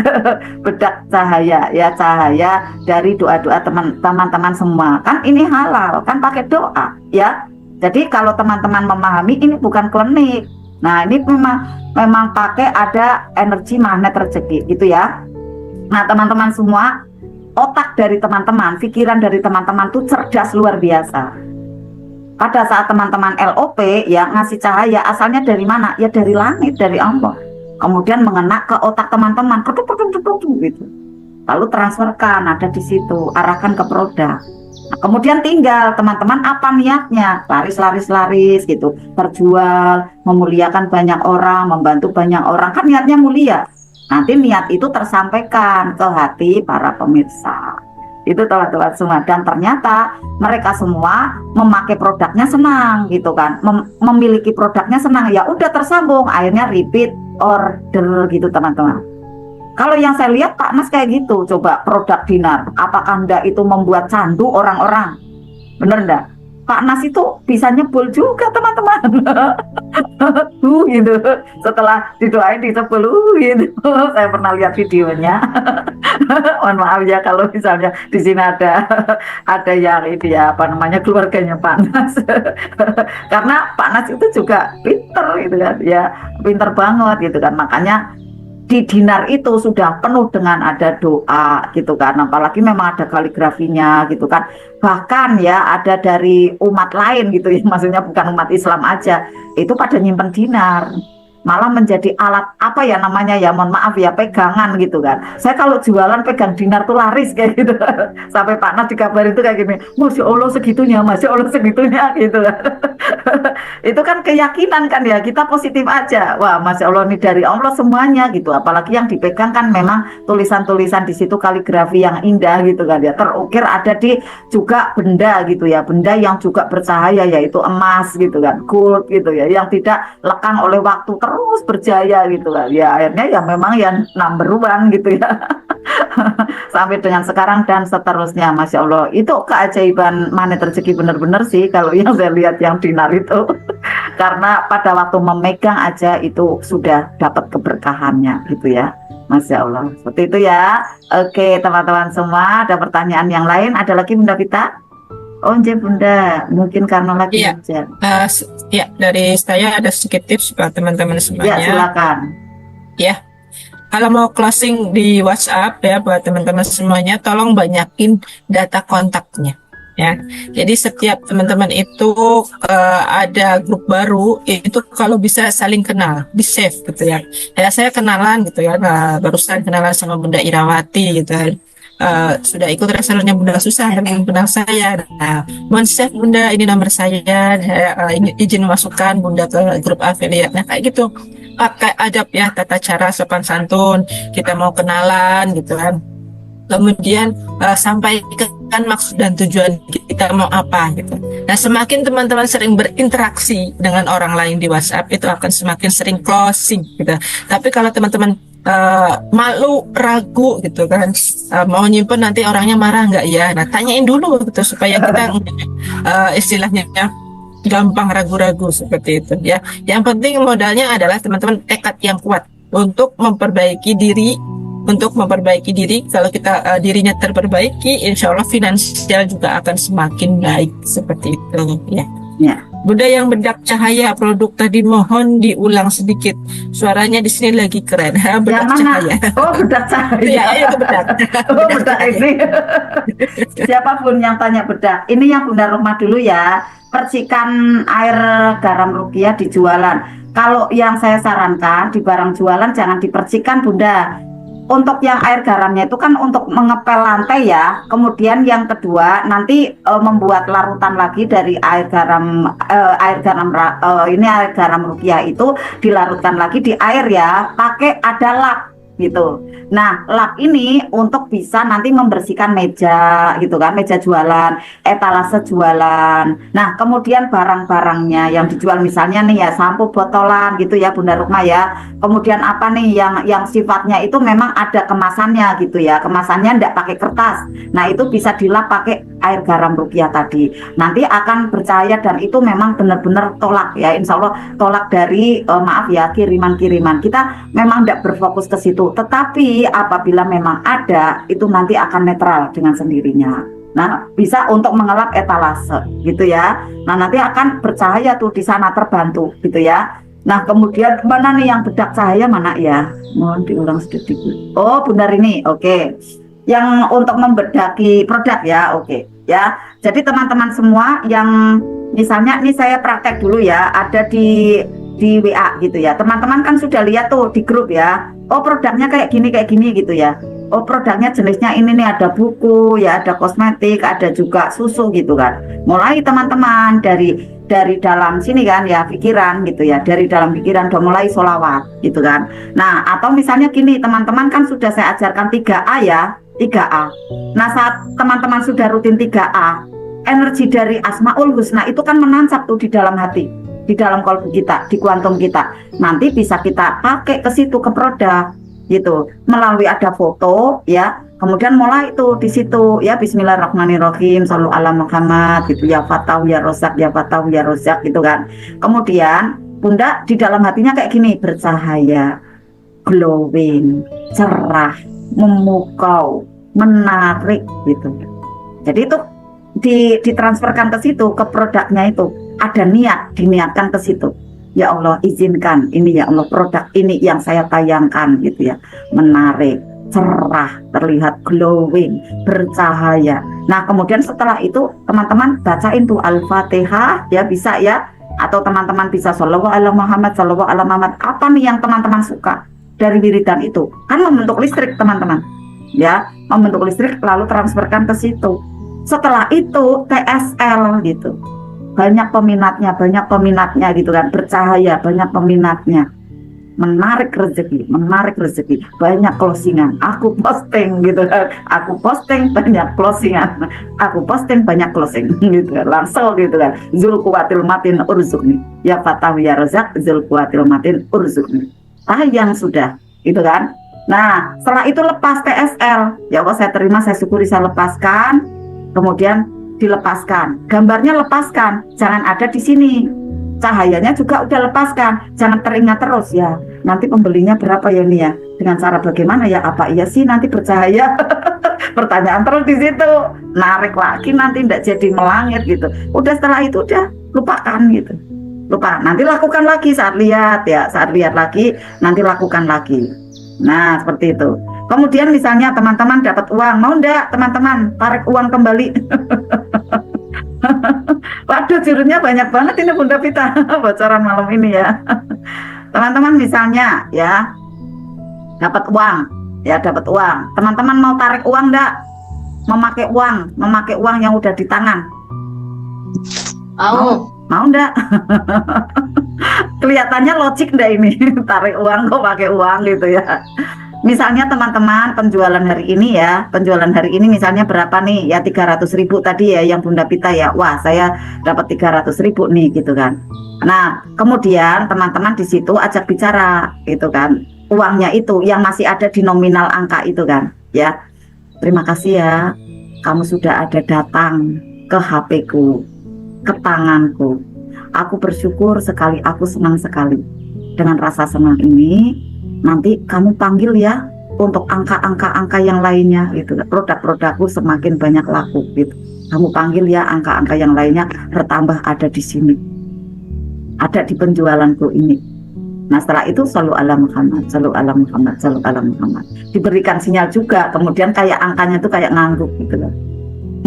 bedak cahaya ya, cahaya dari doa-doa teman-teman semua. Kan ini halal kan, pakai doa ya. Jadi kalau teman-teman memahami ini bukan klinik. Nah, ini memang pakai ada energi magnet rezeki gitu ya. Nah, teman-teman semua, otak dari teman-teman, pikiran dari teman-teman tuh cerdas luar biasa. Pada saat teman-teman LOP ya ngasih cahaya, asalnya dari mana? Ya dari langit, dari Allah. Kemudian mengena ke otak teman-teman, gitu. Lalu transferkan, ada di situ, arahkan ke produk. Nah, kemudian tinggal teman-teman apa niatnya, laris gitu, terjual, memuliakan banyak orang, membantu banyak orang, kan niatnya mulia. Nanti niat itu tersampaikan ke hati para pemirsa. Itu teman-teman semua, dan ternyata mereka semua memakai produknya senang gitu kan, memiliki produknya senang, ya udah tersambung, akhirnya repeat order gitu teman-teman. Kalau yang saya lihat Pak Mas kayak gitu, coba produk dinar, apakah enggak itu membuat candu orang-orang? Bener enggak? Pak Nas itu bisa nyebul juga teman-teman. Gitu. Setelah didoain disebul gitu. Saya pernah lihat videonya. Mohon maaf ya kalau misalnya di sini ada yang ini ya apa namanya keluarganya Pak Nas. Karena Pak Nas itu juga pinter gitu kan ya, pinter banget gitu kan. Makanya di dinar itu sudah penuh dengan ada doa gitu kan, apalagi memang ada kaligrafinya gitu kan, bahkan ya ada dari umat lain gitu ya, maksudnya bukan umat Islam aja itu pada nyimpen dinar, malah menjadi alat apa ya namanya ya, mohon maaf ya, pegangan gitu kan. Saya kalau jualan pegang dinar tuh laris kayak gitu. Sampai Pak Nas dikabarin itu kayak gini, Masya Allah segitunya, Masya Allah segitunya gitu kan. Itu kan keyakinan kan ya, kita positif aja, wah Masya Allah ini dari Allah semuanya gitu, apalagi yang dipegang kan memang tulisan-tulisan di situ, kaligrafi yang indah gitu kan ya, terukir ada di juga benda gitu ya, benda yang juga bercahaya yaitu emas gitu kan, gold gitu ya, yang tidak lekang oleh waktu, terus berjaya gitu kan ya, akhirnya ya memang yang number one gitu ya. Sampai dengan sekarang dan seterusnya, Masya Allah itu keajaiban magnet rezeki benar-benar sih kalau yang saya lihat yang dinar itu. Karena pada waktu memegang aja itu sudah dapat keberkahannya gitu ya, Masya Allah, seperti itu ya. Oke teman-teman semua, ada pertanyaan yang lain, ada lagi Bunda Vita? Oh nje Bunda, mungkin karena lagi Iya, hujan. ya dari saya ada sedikit tips buat teman-teman Ya semuanya. silakan. Ya, kalau mau closing di WhatsApp ya buat teman-teman semuanya, tolong banyakin data kontaknya. Ya, jadi setiap teman-teman itu ada grup baru, itu kalau bisa saling kenal, di save gitu ya. Kayak saya kenalan gitu ya, nah, barusan kenalan sama Bunda Irawati gitu kan. Sudah ikut resellernya Bunda Susah yang benar saya. Nah, mohon save Bunda, ini nomor saya, izin masukkan Bunda ke grup affiliate. Nah kayak gitu, pakai adab ya, tata cara sopan santun. Kita mau kenalan gitu kan. Kemudian sampaikan maksud dan tujuan kita mau apa gitu. Nah, semakin teman-teman sering berinteraksi dengan orang lain di WhatsApp, itu akan semakin sering closing gitu. Tapi kalau teman-teman malu, ragu gitu kan, mau nyimpen nanti orangnya marah nggak ya? Nah, tanyain dulu gitu supaya kita istilahnya gampang ragu-ragu seperti itu ya. Yang penting modalnya adalah teman-teman tekad yang kuat untuk memperbaiki diri. Kalau kita dirinya terperbaiki, insya Allah finansial juga akan semakin baik seperti itu ya. Ya. Bunda yang bedak cahaya produk tadi mohon diulang sedikit, suaranya di sini lagi keren. Bedak Yang mana? cahaya. Oh bedak cahaya. Ya, itu bedak. Oh bedak ini. Siapapun yang tanya bedak, ini yang Bunda Rumah dulu ya. Percikan air garam rukiah di jualan. Kalau yang saya sarankan di barang jualan jangan dipercikan Bunda. Untuk yang air garamnya itu kan untuk mengepel lantai ya. Kemudian yang kedua nanti membuat larutan lagi dari air garam ini air garam rukiah itu dilarutkan lagi di air ya. Pakai ada lap gitu. Nah, lap ini untuk bisa nanti membersihkan meja gitu kan, meja jualan, etalase jualan. Nah, kemudian barang-barangnya yang dijual misalnya nih ya sampo botolan gitu ya Bunda Rukma ya. Kemudian apa nih yang sifatnya itu memang ada kemasannya gitu ya. Kemasannya enggak pakai kertas. Nah, itu bisa dilap pakai air garam rukiah tadi. Nanti akan bercahaya dan itu memang benar-benar tolak ya. Insya Allah tolak dari maaf ya kiriman-kiriman. Kita memang enggak berfokus ke situ. Tetapi apabila memang ada, itu nanti akan netral dengan sendirinya. Nah, bisa untuk mengelap etalase gitu ya. Nah, nanti akan bercahaya tuh di sana, terbantu gitu ya. Nah, kemudian mana nih yang bedak cahaya mana ya? Mohon diulang sedikit. Oh, benar ini. Oke. Yang untuk membedaki produk ya, oke. Ya. Jadi teman-teman semua yang misalnya ini saya praktek dulu ya, ada di WA gitu ya. Teman-teman kan sudah lihat tuh di grup ya. Oh, produknya kayak gini gitu ya. Oh, produknya jenisnya ini nih, ada buku ya, ada kosmetik, ada juga susu gitu kan. Mulai teman-teman dari dalam sini kan ya, pikiran gitu ya. Dari dalam pikiran udah mulai sholawat gitu kan. Nah, atau misalnya gini, teman-teman kan sudah saya ajarkan 3A ya, 3A. Nah, saat teman-teman sudah rutin 3A, energi dari Asmaul Husna itu kan menancap tuh di dalam hati, di dalam kolbu kita, di kuantum kita. Nanti bisa kita pakai ke situ, ke produk. gitu, melalui ada foto ya. Kemudian mulai itu di situ ya, Bismillahirrahmanirrahim, Shallu ala Muhammad gitu ya, Fatahu ya Rozak, ya Fatahu ya Rozak gitu kan. Kemudian Bunda di dalam hatinya kayak gini, bercahaya, glowing, cerah, memukau, menarik gitu. Jadi itu ditransferkan ke situ, ke produknya itu. Ada niat, diniatkan ke situ. Ya Allah, izinkan ini ya Allah, produk ini yang saya tayangkan gitu ya. Menarik, cerah, terlihat glowing, bercahaya. Nah, kemudian setelah itu teman-teman bacain tuh Al-Fatihah ya, bisa ya, atau teman-teman bisa sholawat ala Muhammad, sholawat ala Muhammad. Apa nih yang teman-teman suka dari wiridan itu? Kan membentuk listrik teman-teman. Ya, membentuk listrik lalu transferkan ke situ. Setelah itu TSL gitu. Banyak peminatnya gitu kan, bercahaya, banyak peminatnya. Menarik rezeki, banyak closingan. Aku posting gitu kan, aku posting banyak closingan, aku posting banyak closing gitu kan, langsung gitu kan. Zulkuwatil matin urzukni, ya Fatahu ya Rozak, Zulkuwatil matin urzukni. Tayang sudah, gitu kan. Nah, setelah itu lepas TSL, ya Allah saya terima, saya syukuri, saya lepaskan, kemudian dilepaskan, gambarnya lepaskan, jangan ada di sini. Cahayanya juga udah lepaskan, jangan teringat terus ya. Nanti pembelinya berapa ya nih ya? Dengan cara bagaimana ya? Apa iya sih nanti bercahaya? Pertanyaan terus di situ. Narik lagi nanti tidak jadi melangit gitu. Udah setelah itu udah lupakan gitu. Lupa. Nanti lakukan lagi saat lihat ya, saat lihat lagi nanti lakukan lagi. Nah, seperti itu. Kemudian misalnya teman-teman dapat uang, mau enggak teman-teman tarik uang kembali? Waduh, judulnya banyak banget ini Bunda Pita, bocoran malam ini ya. Teman-teman misalnya ya dapat uang, teman-teman mau tarik uang enggak? Memakai uang yang udah di tangan. Mau enggak? Kelihatannya logik enggak ini? Tarik uang kok pakai uang gitu ya. Misalnya teman-teman penjualan hari ini misalnya berapa nih ya, 300.000 tadi ya yang Bunda Pita ya. Wah, saya dapat 300.000 nih gitu kan. Nah, kemudian teman-teman di situ ajak bicara gitu kan. Uangnya itu yang masih ada di nominal angka itu kan ya. Terima kasih ya, kamu sudah ada datang ke HP-ku, ke tanganku. Aku bersyukur sekali, aku senang sekali. Dengan rasa senang ini nanti kamu panggil ya untuk angka-angka yang lainnya gitu. Produk-produkku semakin banyak laku gitu. Kamu panggil ya angka-angka yang lainnya bertambah ada di sini. Ada di penjualanku ini. Nah, setelah itu selalu ala Muhammad, selalu ala Muhammad, selalu ala Muhammad. Diberikan sinyal juga, kemudian kayak angkanya itu kayak ngangguk gitu loh.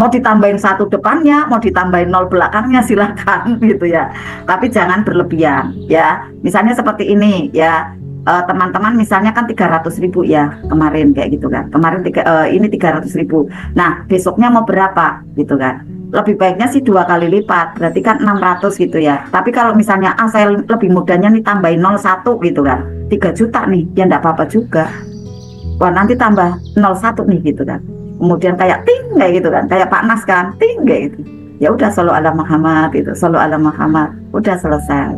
Mau ditambahin 1 depannya, mau ditambahin 0 belakangnya silakan gitu ya. Tapi jangan berlebihan ya. Misalnya seperti ini ya. Teman-teman misalnya kan 300.000 ya kemarin kayak gitu kan. Kemarin ini 300.000. Nah, besoknya mau berapa gitu kan. Lebih baiknya sih 2 kali lipat, berarti kan 600 gitu ya. Tapi kalau misalnya saya lebih mudahnya nih tambahin 01 gitu kan, 3 juta nih, ya enggak apa-apa juga. Wah, nanti tambah 01 nih gitu kan. Kemudian kayak ting kayak gitu kan, kayak Pak Nas kan, ting kayak gitu. Ya udah shollu ala Muhammad itu, shollu ala Muhammad, udah selesai.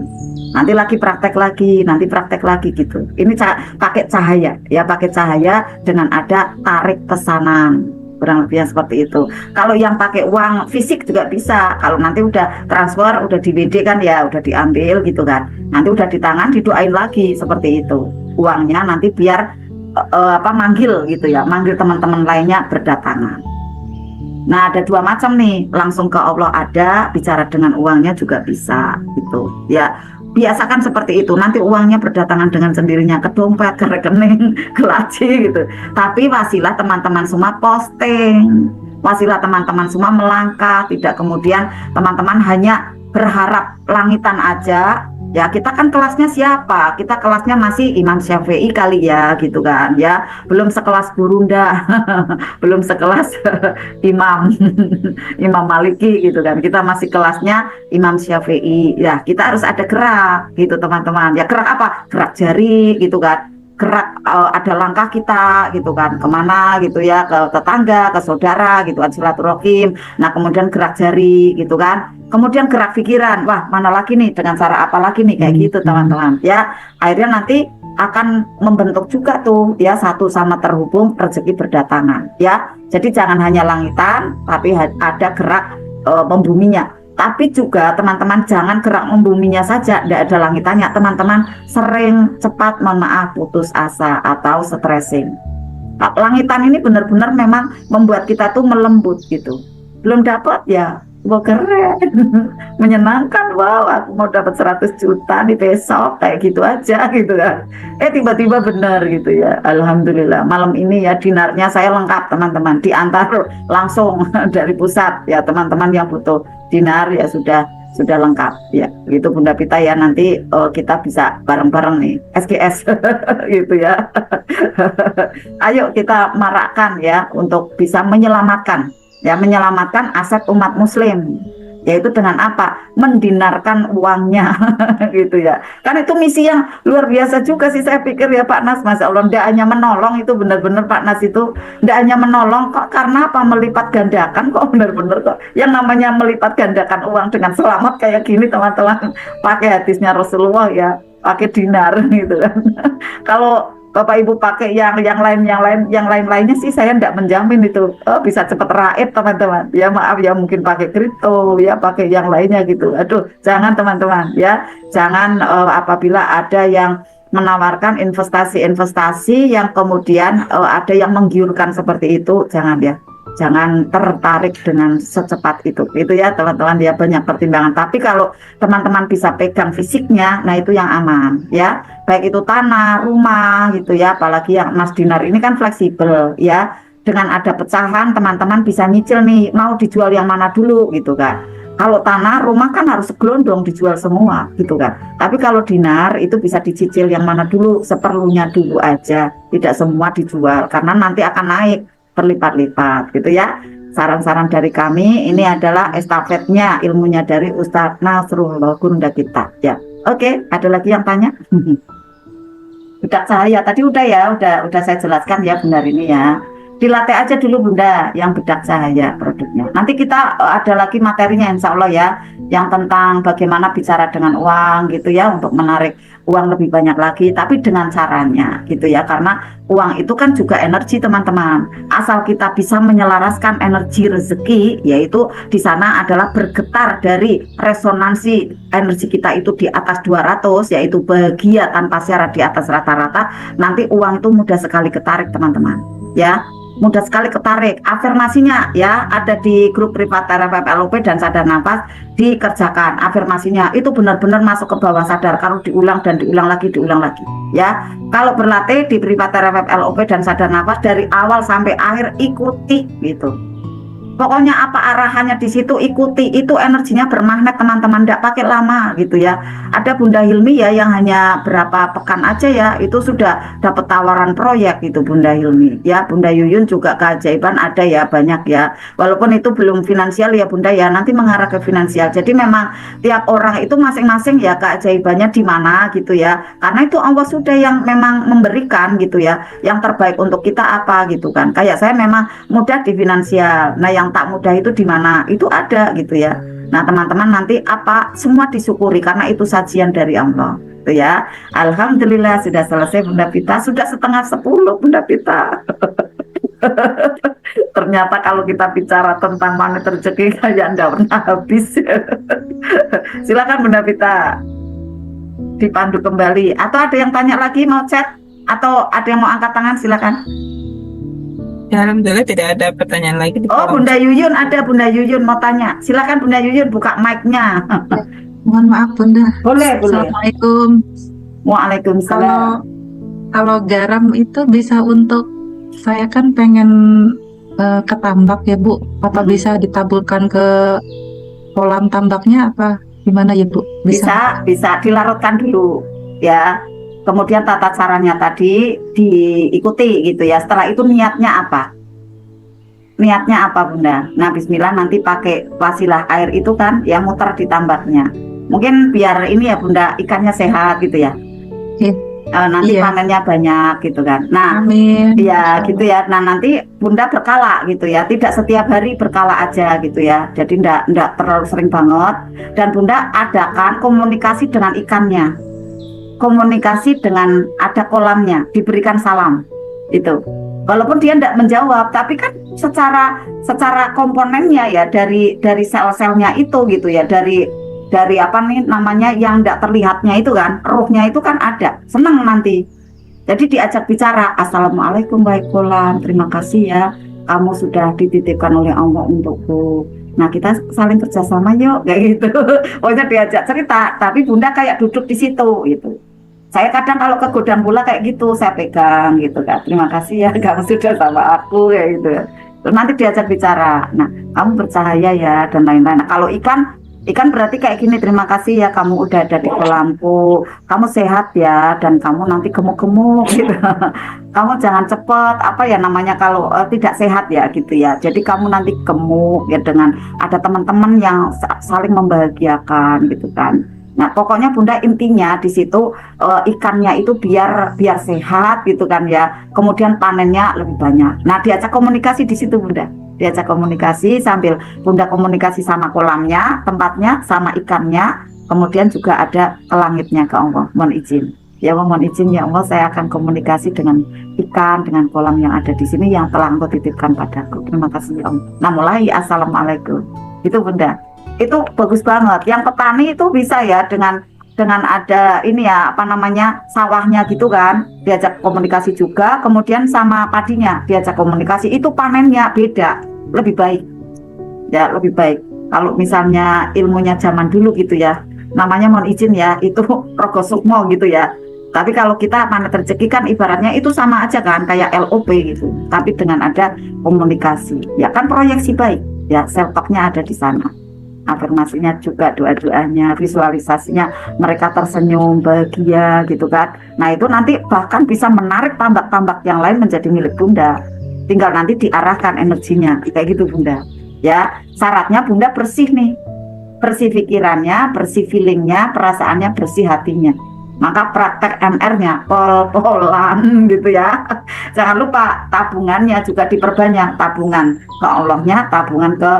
Nanti praktek lagi gitu. Ini pakai cahaya ya, pakai cahaya dengan ada tarik pesanan, kurang lebihnya seperti itu. Kalau yang pakai uang fisik juga bisa. Kalau nanti udah transfer, udah di WD kan ya, udah diambil gitu kan. Nanti udah di tangan, didoain lagi seperti itu. Uangnya nanti biar manggil gitu ya, manggil teman-teman lainnya berdatangan. Nah, ada 2 macam nih, langsung ke Allah ada, bicara dengan uangnya juga bisa gitu ya. Biasakan seperti itu, nanti uangnya berdatangan dengan sendirinya ke dompet, ke rekening, ke laci gitu. Tapi wasilah teman-teman semua posting, wasilah teman-teman semua melangkah, tidak kemudian teman-teman hanya berharap langitan aja. Ya, kita kan kelasnya siapa? Kita kelasnya masih Imam Syafi'i kali ya gitu kan ya. Belum sekelas Burunda, belum sekelas Imam Imam Maliki gitu kan. Kita masih kelasnya Imam Syafi'i. Ya, kita harus ada gerak gitu teman-teman. Ya, gerak apa? Gerak jari gitu kan. Gerak ada langkah kita gitu kan. Kemana gitu ya, ke tetangga, ke saudara gitu kan, silaturahim. Nah, kemudian gerak jari gitu kan. Kemudian gerak pikiran, wah mana lagi nih, dengan cara apa lagi nih, kayak gitu teman-teman ya. Akhirnya nanti akan membentuk juga tuh ya, satu sama terhubung, rezeki berdatangan ya. Jadi jangan hanya langitan, tapi ada gerak membuminya. Tapi juga teman-teman jangan gerak membuminya saja, tidak ada langitannya. Teman-teman sering cepat, mohon maaf, putus asa atau stressing. Langitan ini benar-benar memang membuat kita tuh melembut gitu. Belum dapat ya, wah keren, menyenangkan, wow aku mau dapat 100 juta nih besok, kayak gitu aja gitu kan. Tiba-tiba benar gitu ya, alhamdulillah. Malam ini ya dinarnya saya lengkap teman-teman, diantar langsung dari pusat ya, teman-teman yang butuh dinar ya sudah lengkap ya, gitu Bunda Pita ya. Nanti kita bisa bareng-bareng nih SGS gitu ya. Ayo kita marakkan ya untuk bisa menyelamatkan aset umat muslim, yaitu dengan apa? Mendinarkan uangnya gitu ya. Kan itu misi yang luar biasa juga sih saya pikir ya Pak Nas, Masya Allah. Tidak hanya menolong, itu benar-benar Pak Nas itu tidak hanya menolong kok, karena apa? Melipat gandakan kok, benar-benar kok. Yang namanya melipat gandakan uang dengan selamat kayak gini teman-teman, pakai hadisnya Rasulullah ya, pakai dinar gitu kan. Kalau Bapak Ibu pakai yang lainnya sih saya tidak menjamin itu bisa cepat raib teman-teman. Ya maaf ya, mungkin pakai kripto ya, pakai yang lainnya gitu. Aduh, jangan teman-teman ya. Jangan apabila ada yang menawarkan investasi yang kemudian ada yang menggiurkan seperti itu, jangan ya. Jangan tertarik dengan secepat itu ya teman-teman ya, banyak pertimbangan. Tapi kalau teman-teman bisa pegang fisiknya, nah itu yang aman ya, baik itu tanah, rumah gitu ya. Apalagi yang emas dinar ini kan fleksibel ya, dengan ada pecahan teman-teman bisa nyicil nih, mau dijual yang mana dulu gitu kan. Kalau tanah, rumah kan harus segelondong dijual semua gitu kan. Tapi kalau dinar itu bisa dicicil yang mana dulu, seperlunya dulu aja, tidak semua dijual karena nanti akan naik berlipat-lipat gitu ya. Saran-saran dari kami ini adalah estafetnya ilmunya dari Ustadz Nasrullah Gunda kita ya. Oke, ada lagi yang tanya? Bedak cahaya tadi udah ya, udah saya jelaskan ya, benar ini ya. Dilatih aja dulu Bunda yang bedak cahaya produknya. Nanti kita ada lagi materinya insya Allah ya, yang tentang bagaimana bicara dengan uang gitu ya, untuk menarik uang lebih banyak lagi, tapi dengan caranya gitu ya. Karena uang itu kan juga energi teman-teman. Asal kita bisa menyelaraskan energi rezeki, yaitu di sana adalah bergetar dari resonansi energi kita itu di atas 200, yaitu bahagia tanpa syarat di atas rata-rata. Nanti uang itu mudah sekali ketarik teman-teman ya. Mudah sekali ketarik. Afirmasinya ya ada di grup privat TRFF LOP dan Sadar Nafas, dikerjakan afirmasinya itu benar-benar masuk ke bawah sadar. Kalau diulang dan diulang lagi ya. Kalau berlatih di privat TRFF LOP dan Sadar Nafas dari awal sampai akhir ikuti gitu. Pokoknya apa arahannya di situ ikuti, itu energinya bermagnet teman-teman, tidak pakai lama gitu ya. Ada Bunda Hilmi ya yang hanya berapa pekan aja ya, itu sudah dapat tawaran proyek gitu Bunda Hilmi ya. Bunda Yuyun juga keajaiban ada ya, banyak ya. Walaupun itu belum finansial ya Bunda ya, nanti mengarah ke finansial. Jadi memang tiap orang itu masing-masing ya keajaibannya di mana gitu ya. Karena itu Allah sudah yang memang memberikan gitu ya, yang terbaik untuk kita apa gitu kan. Kayak saya memang mudah di finansial. Nah yang tak mudah itu di mana itu ada gitu ya. Nah teman-teman nanti apa semua disyukuri karena itu sajian dari Allah gitu ya. Alhamdulillah sudah selesai Bunda Pita, sudah 9:30 Bunda Pita. Ternyata kalau kita bicara tentang magnet rezeki kayak enggak pernah habis. Silakan Bunda Pita dipandu kembali, atau ada yang tanya lagi mau chat atau ada yang mau angkat tangan, silakan. Ya, alhamdulillah tidak ada pertanyaan lagi di Oh, kolom. Bunda Yuyun ada, Bunda Yuyun mau tanya. Silakan Bunda Yuyun buka mic-nya. Mohon maaf Bunda. Boleh. Assalamualaikum. Waalaikumsalam. Kalau garam itu bisa untuk, saya kan pengen ke tambak ya Bu. Apa bisa ditaburkan ke kolam tambaknya apa gimana ya Bu? Bisa dilarutkan dulu ya. Kemudian tata caranya tadi diikuti gitu ya. Setelah itu niatnya apa? Niatnya apa Bunda? Nah bismillah, nanti pakai wasilah air itu kan ya, muter di tambaknya. Mungkin biar ini ya Bunda, ikannya sehat gitu ya. Nanti Iya. panennya banyak gitu kan. Nah Amin. ya gitu ya. Nah nanti Bunda berkala gitu ya, tidak setiap hari berkala aja gitu ya. Jadi ndak terlalu sering banget. Dan Bunda adakan komunikasi dengan ikannya. komunikasi dengan ada kolamnya, diberikan salam itu. Walaupun dia tidak menjawab, tapi kan secara komponennya ya dari sel-selnya itu gitu ya, dari apa nih namanya yang tidak terlihatnya itu kan, ruhnya itu kan ada, senang nanti. Jadi diajak bicara, Assalamualaikum baik kolam, terima kasih ya, kamu sudah dititipkan oleh Allah untukku. Nah kita saling kerjasama yuk, kayak gitu. Pokoknya diajak cerita, tapi Bunda kayak duduk di situ gitu. Saya kadang kalau ke gudang pula kayak gitu, saya pegang gitu kan. Terima kasih ya, kamu sudah sama aku kayak gitu. Terus nanti diajak bicara. Nah, kamu bercahaya ya dan lain-lain. Nah, kalau ikan berarti kayak gini, terima kasih ya kamu udah ada di kolamku. Kamu sehat ya dan kamu nanti gemuk-gemuk gitu. Kamu jangan cepet apa ya namanya kalau tidak sehat ya gitu ya. Jadi kamu nanti gemuk ya dengan ada teman-teman yang saling membahagiakan gitu kan. Nah, pokoknya Bunda intinya di situ ikannya itu biar sehat gitu kan ya. Kemudian panennya lebih banyak. Nah, diajak komunikasi di situ Bunda. Diajak komunikasi sambil Bunda komunikasi sama kolamnya, tempatnya, sama ikannya. Kemudian juga ada ke langitnya ke Allah. Mohon izin. Ya Allah, mohon izin ya Allah, saya akan komunikasi dengan ikan, dengan kolam yang ada di sini yang telah Engkau titipkan padaku. Terima kasih ya Allah. Nah, mulai Assalamualaikum. Itu Bunda. Itu bagus banget. Yang petani itu bisa ya dengan ada ini ya apa namanya sawahnya gitu kan, diajak komunikasi juga, kemudian sama padinya diajak komunikasi, itu panennya beda, lebih baik ya, lebih baik. Kalau misalnya ilmunya zaman dulu gitu ya, namanya mohon izin ya, itu rogo sukmo gitu ya. Tapi kalau kita panen rezeki kan ibaratnya itu sama aja kan, kayak LOP gitu, tapi dengan ada komunikasi ya kan, proyeksi baik ya, seltoknya ada di sana, afirmasinya juga, doa-doanya, visualisasinya, mereka tersenyum bahagia gitu kan. Nah itu nanti bahkan bisa menarik tambak-tambak yang lain menjadi milik Bunda, tinggal nanti diarahkan energinya kayak gitu Bunda ya. Syaratnya Bunda bersih nih, bersih pikirannya, bersih feelingnya, perasaannya, bersih hatinya. Maka praktek MR-nya pol-polan gitu ya. Jangan lupa tabungannya juga diperbanyak, tabungan ke Allahnya, tabungan ke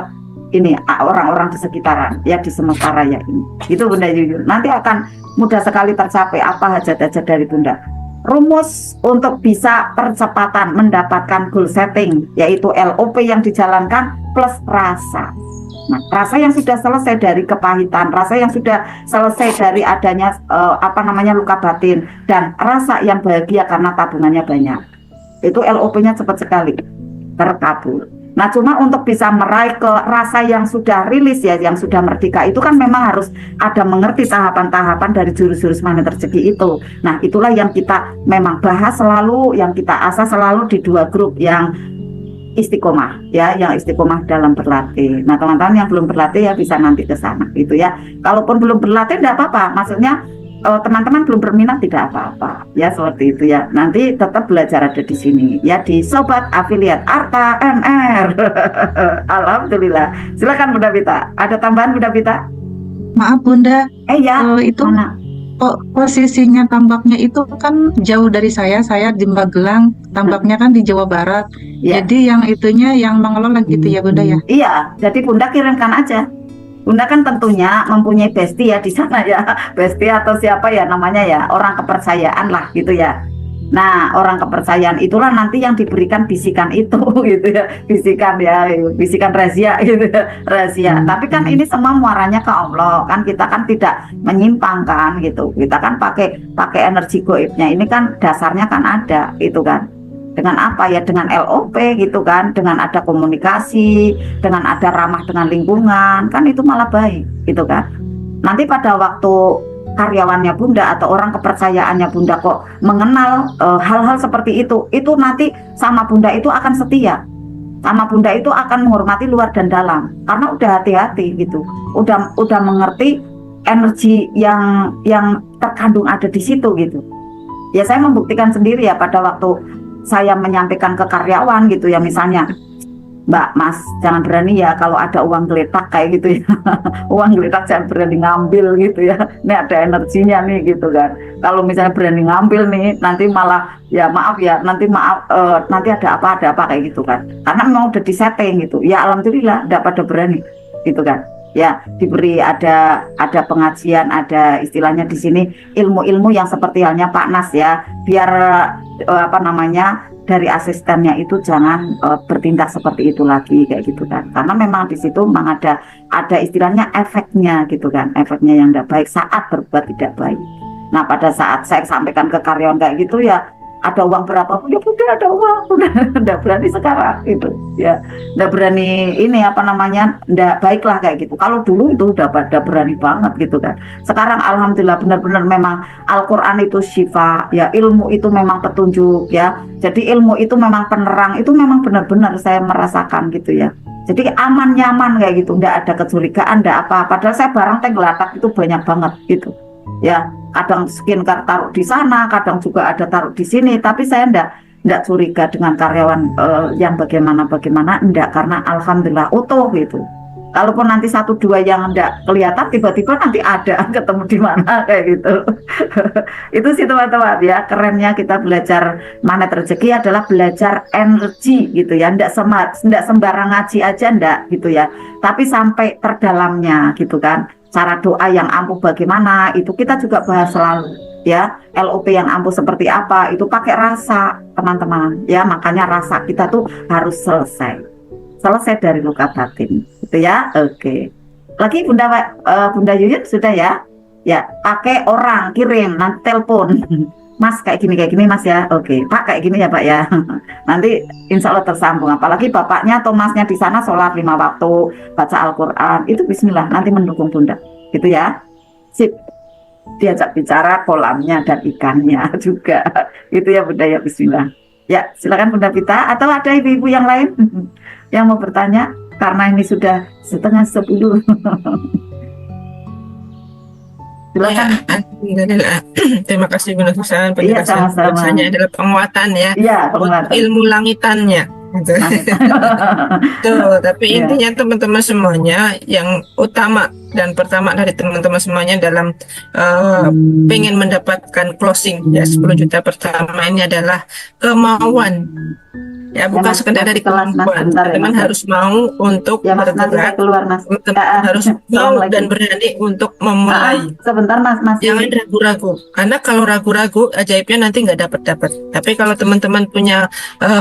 ini orang-orang di sekitaran ya, di semesta raya ini. Itu Bunda Yuyu. Nanti akan mudah sekali tercapai apa hajat-hajat dari Bunda. Rumus untuk bisa percepatan mendapatkan goal setting yaitu LOP yang dijalankan plus rasa. Nah, rasa yang sudah selesai dari kepahitan, rasa yang sudah selesai dari adanya apa namanya luka batin, dan rasa yang bahagia karena tabungannya banyak. Itu LOP-nya cepat sekali terkabul. Nah, cuma untuk bisa meraih ke rasa yang sudah rilis ya, yang sudah merdeka, itu kan memang harus ada mengerti tahapan-tahapan dari jurus-jurus magnet rezeki itu. Nah, itulah yang kita memang bahas selalu, yang kita asah selalu di dua grup yang istiqomah ya, yang istiqomah dalam berlatih. Nah, teman-teman yang belum berlatih ya bisa nanti ke sana gitu ya. Kalaupun belum berlatih tidak apa-apa, maksudnya teman-teman belum berminat tidak apa-apa ya, seperti itu ya. Nanti tetap belajar ada di sini ya, di Sobat Afiliat Arta MR. Alhamdulillah. Silakan Bunda Pita. Ada tambahan Bunda Pita? Maaf Bunda, Ya, itu mana? posisinya tambaknya itu kan jauh dari saya di Magelang, tambaknya kan di Jawa Barat. Ya. Jadi yang itunya yang mengelola gitu ya Bunda ya. Iya, jadi Bunda kirimkan aja. Bunda kan tentunya mempunyai bestie ya di sana ya, bestie atau siapa ya namanya ya, orang kepercayaan lah gitu ya. Nah, orang kepercayaan itulah nanti yang diberikan bisikan itu gitu ya, bisikan rahasia gitu ya, rahasia. Tapi kan ini semua muaranya ke Allah kan, kita kan tidak menyimpang kan gitu. Kita kan pakai energi goibnya. Ini kan dasarnya kan ada itu kan. Dengan apa ya, dengan LOP gitu kan, dengan ada komunikasi, dengan ada ramah dengan lingkungan, kan itu malah baik gitu kan. Nanti pada waktu karyawannya Bunda atau orang kepercayaannya Bunda kok mengenal hal-hal seperti itu nanti sama Bunda itu akan setia, sama Bunda itu akan menghormati luar dan dalam, karena udah hati-hati gitu, udah mengerti energi yang terkandung ada di situ gitu. Ya saya membuktikan sendiri ya, pada waktu saya menyampaikan ke karyawan gitu ya, misalnya Mbak, Mas, jangan berani ya kalau ada uang geletak kayak gitu ya. Uang geletak jangan berani ngambil gitu ya. Ini ada energinya nih gitu kan. Kalau misalnya berani ngambil nih, nanti malah ya maaf ya, nanti ada apa kayak gitu kan. Karena memang udah disetting gitu. Ya alhamdulillah, enggak pada berani gitu kan. ya, diberi ada pengajian, ada istilahnya di sini ilmu-ilmu yang seperti halnya Pak Nas ya, biar apa namanya, dari asistennya itu jangan bertindak seperti itu lagi kayak gitu kan, karena memang di situ memang ada istilahnya efeknya gitu kan, efeknya yang tidak baik saat berbuat tidak baik. Nah pada saat saya sampaikan ke karyawan kayak gitu ya, ada uang berapa pun ya udah ada uang, udah nggak berani sekarang gitu ya, nggak berani ini apa namanya, nggak baik lah kayak gitu. Kalau dulu itu udah pada berani banget gitu kan. Sekarang alhamdulillah benar-benar memang Al-Quran itu syifa ya, ilmu itu memang petunjuk ya, jadi ilmu itu memang penerang, itu memang benar-benar saya merasakan gitu ya. Jadi aman nyaman kayak gitu, nggak ada kecurigaan, nggak apa. Padahal saya barang tenggelatak itu banyak banget gitu ya, kadang skincare taruh di sana, kadang juga ada taruh di sini, tapi saya ndak curiga dengan karyawan yang bagaimana enggak, karena alhamdulillah utuh gitu. Kalaupun nanti satu dua yang ndak kelihatan, tiba-tiba nanti ada ketemu di mana kayak gitu. Itu sih teman-teman ya, kerennya kita belajar magnet rezeki adalah belajar energi gitu ya, ndak sembarang ngaji aja ndak gitu ya, tapi sampai terdalamnya gitu kan. Cara doa yang ampuh bagaimana, itu kita juga bahas selalu ya. LOP yang ampuh seperti apa, itu pakai rasa teman-teman ya, makanya rasa kita tuh harus selesai dari luka batin gitu ya. Oke, lagi Bunda Yuyun sudah ya, pakai orang kirim nanti telepon Mas kayak gini Mas ya, oke Pak kayak gini ya Pak ya. Nanti insya Allah tersambung, apalagi bapaknya atau masnya di sana sholat 5 waktu, baca Al-Quran, itu bismillah nanti mendukung Bunda gitu ya. Sip, diajak bicara kolamnya dan ikannya juga gitu ya Bunda ya, bismillah ya. Silakan Bunda Pita, atau ada ibu-ibu yang lain yang mau bertanya, karena ini sudah 9:30. Silakan. Ya, alhamdulillah. Terima kasih Bunda Susan, Iya, penjelasan sama-sama. bahasanya adalah penguatan ya, Iya, penguatan. ilmu langitannya. Gitu. Tuh, tapi Iya. intinya teman-teman semuanya yang utama dan pertama dari teman-teman semuanya dalam pengen mendapatkan closing ya 10 juta pertama ini adalah kemauan. Ya, bukan Mas, sekedar dari kelas, Mas, kemampuan, bentar ya, teman Mas. harus mau untuk Ya Mas, nanti saya bergerak, keluar Mas. teman harus mau Assalamualaikum. dan berani untuk memulai. Sebentar Mas, Jangan ragu-ragu, karena kalau ragu-ragu ajaibnya nanti nggak dapat. Tapi kalau teman-teman punya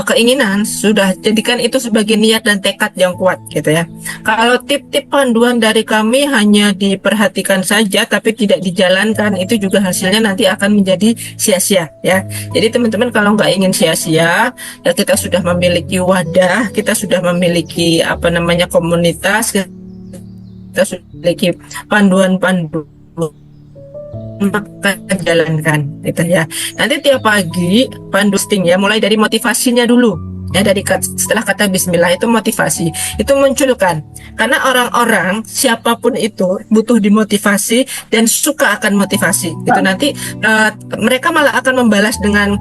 keinginan, sudah jadikan itu sebagai niat dan tekad yang kuat gitu ya. Kalau tip-tip panduan dari kami hanya diperhatikan saja tapi tidak dijalankan, itu juga hasilnya nanti akan menjadi sia-sia ya. Jadi teman-teman kalau nggak ingin sia-sia, ya kita sudah memiliki wadah, kita sudah memiliki komunitas, kita sudah memiliki panduan-panduan, maka jalankan gitu ya. Nanti tiap pagi posting ya, mulai dari motivasinya dulu ya, setelah kata bismillah itu motivasi itu munculkan, karena orang-orang siapapun itu butuh dimotivasi dan suka akan motivasi gitu. Nanti mereka malah akan membalas dengan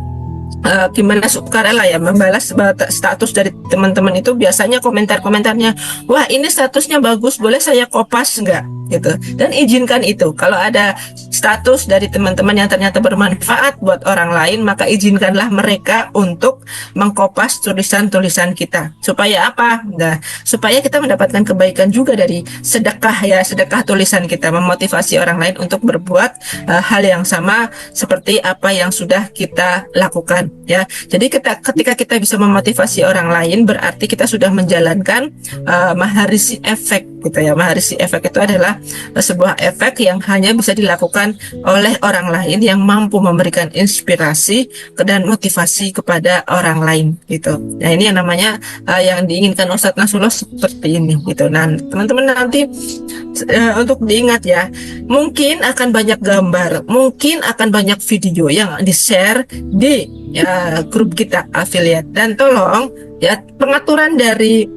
gimana sukarela ya, membalas status dari teman-teman itu. Biasanya komentarnya, wah ini statusnya bagus, boleh saya kopas enggak gitu, dan izinkan itu. Kalau ada status dari teman-teman yang ternyata bermanfaat buat orang lain, maka izinkanlah mereka untuk mengkopas tulisan-tulisan kita. Supaya apa? Nah, supaya kita mendapatkan kebaikan juga dari sedekah ya, sedekah tulisan kita, memotivasi orang lain untuk berbuat hal yang sama seperti apa yang sudah kita lakukan ya. Jadi ketika kita bisa memotivasi orang lain, berarti kita sudah menjalankan maharisi efek gitu ya. Maharisi efek itu adalah sebuah efek yang hanya bisa dilakukan oleh orang lain yang mampu memberikan inspirasi dan motivasi kepada orang lain gitu. Nah ini yang namanya yang diinginkan Ustadz Nasrullah seperti ini gitu. Nah teman-teman nanti untuk diingat ya, mungkin akan banyak gambar, mungkin akan banyak video yang di-share di grup kita affiliate, dan tolong ya pengaturan dari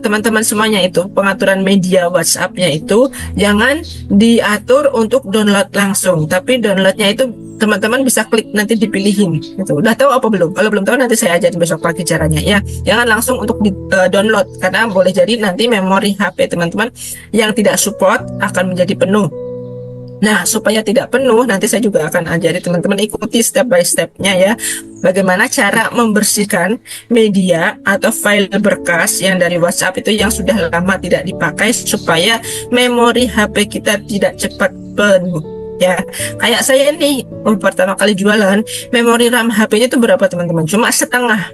teman-teman semuanya itu, pengaturan media WhatsApp-nya itu jangan diatur untuk download langsung, tapi downloadnya itu teman-teman bisa klik nanti dipilihin gitu. Udah tahu apa belum? Kalau belum tahu nanti saya ajarin besok pagi caranya ya. Jangan langsung untuk di download, karena boleh jadi nanti memori HP teman-teman yang tidak support akan menjadi penuh Nah, supaya tidak penuh, nanti saya juga akan ajari teman-teman ikuti step by step-nya ya. Bagaimana cara membersihkan media atau file berkas yang dari WhatsApp itu yang sudah lama tidak dipakai supaya memori HP kita tidak cepat penuh. Ya, kayak saya ini pertama kali jualan, memori RAM HP-nya itu berapa teman-teman? Cuma setengah.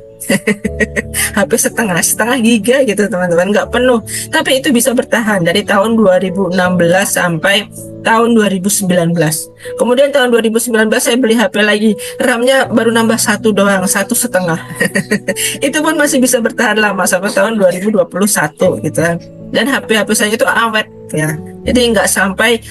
HP setengah giga gitu teman-teman, nggak penuh, tapi itu bisa bertahan dari tahun 2016 sampai tahun 2019. Kemudian tahun 2019 saya beli HP lagi, RAM-nya baru nambah satu doang, 1,5. Itu pun masih bisa bertahan lama sampai tahun 2021 gitu kan. Dan HP saya itu awet ya, jadi nggak sampai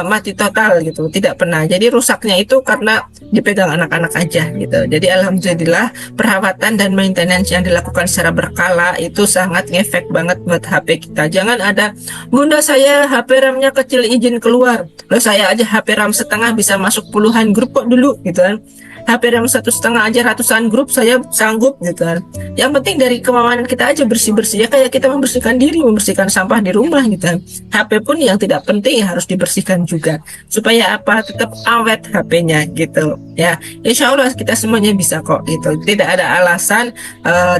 mati total gitu, tidak pernah. Jadi rusaknya itu karena dipegang anak-anak aja gitu. Jadi alhamdulillah perawatan dan maintenance yang dilakukan secara berkala itu sangat ngefek banget buat HP kita. Jangan ada, bunda saya HP RAM-nya kecil izin keluar, loh saya aja HP RAM setengah bisa masuk puluhan grup kok dulu gitu kan. HP RAM 1,5 aja ratusan grup saya sanggup gitu kan. Yang penting dari kemauan kita aja bersih-bersih ya, kayak kita membersihkan diri, membersihkan sampah di rumah gitu kan. HP pun yang tidak penting harus dibersihkan juga supaya apa, tetap awet HP-nya gitu ya. Insya Allah kita semuanya bisa kok gitu, tidak ada alasan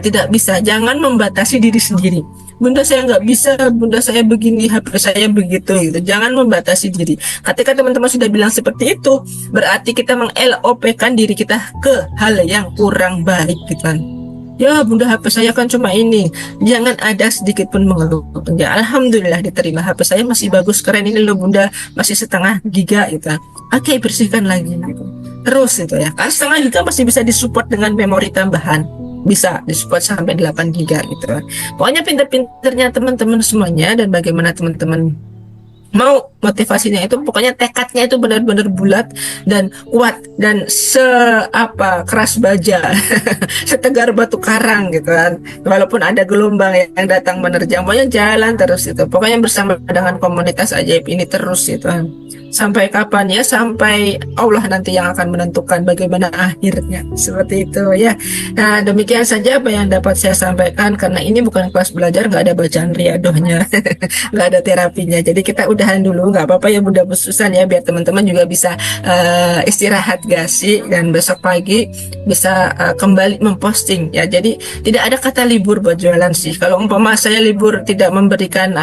tidak bisa. Jangan membatasi diri sendiri, bunda saya nggak bisa, bunda saya begini, HP saya begitu gitu. Jangan membatasi diri. Ketika teman-teman sudah bilang seperti itu, berarti kita meng-LOP-kan diri kita ke hal yang kurang baik gitu kan. Ya bunda, HP saya kan cuma ini. Jangan ada sedikit pun mengeluh. Ya alhamdulillah diterima, HP saya masih bagus, keren ini loh bunda, masih setengah giga gitu. Oke, bersihkan lagi gitu. Terus itu ya, kan setengah giga masih bisa disupport dengan memori tambahan, bisa disupport sampai 8 giga gitu kan. Pokoknya pinter-pinternya teman-teman semuanya, dan bagaimana teman-teman mau motivasinya itu, pokoknya tekadnya itu benar-benar bulat dan kuat dan keras baja setegar batu karang gitu kan. Walaupun ada gelombang yang datang menerjang, pokoknya jalan terus itu, pokoknya bersama dengan komunitas ajaib ini terus gitu kan. Sampai kapan ya? Sampai Allah nanti yang akan menentukan bagaimana akhirnya, seperti itu ya. Nah demikian saja apa yang dapat saya sampaikan, karena ini bukan kelas belajar, nggak ada bacaan riadohnya nggak ada terapinya. Jadi kita udahan dulu, nggak apa-apa ya bunda Susan ya, biar teman-teman juga bisa istirahat gasi, dan besok pagi bisa kembali memposting ya. Jadi tidak ada kata libur buat jualan sih. Kalau umpama saya libur tidak memberikan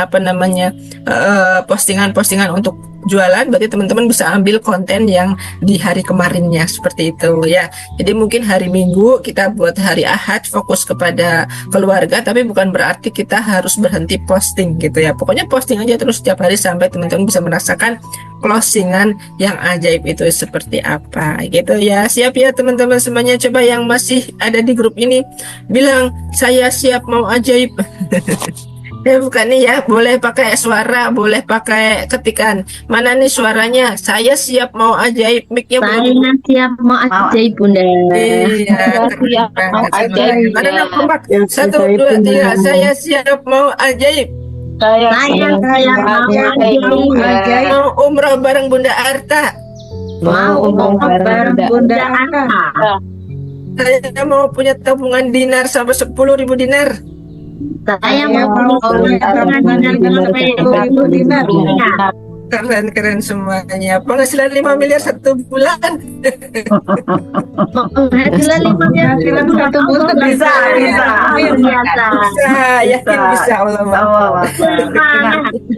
postingan-postingan untuk jualan, berarti teman-teman bisa ambil konten yang di hari kemarinnya, seperti itu ya. Jadi mungkin hari Minggu kita buat hari Ahad fokus kepada keluarga, tapi bukan berarti kita harus berhenti posting gitu ya. Pokoknya posting aja terus setiap hari sampai teman-teman bisa merasakan closingan yang ajaib itu seperti apa gitu ya. Siap ya teman-teman semuanya? Coba yang masih ada di grup ini bilang saya siap mau ajaib. Ya bukan nih ya, boleh pakai suara, boleh pakai ketikan. Mana nih suaranya? Saya siap mau ajaib. Mic-nya Saya belum. siap mau ajaib bunda. Iya, siap keren mau banget. ajaib. Mana yang kompak? 1, 2, 3. Saya siap mau ajaib. Saya siap mau ajaib. Mau umroh bareng Bunda Arta. Mau bareng bunda Anta. Saya mau punya tabungan dinar sampai 10.000 dinar. Saya mau tabungan dinar. Keren semuanya. Penghasilan 5 miliar 1 bulan. Penghasilan 5 miliar satu bulan. Bisa. Biasa. Bisa, yakin bisa Allah.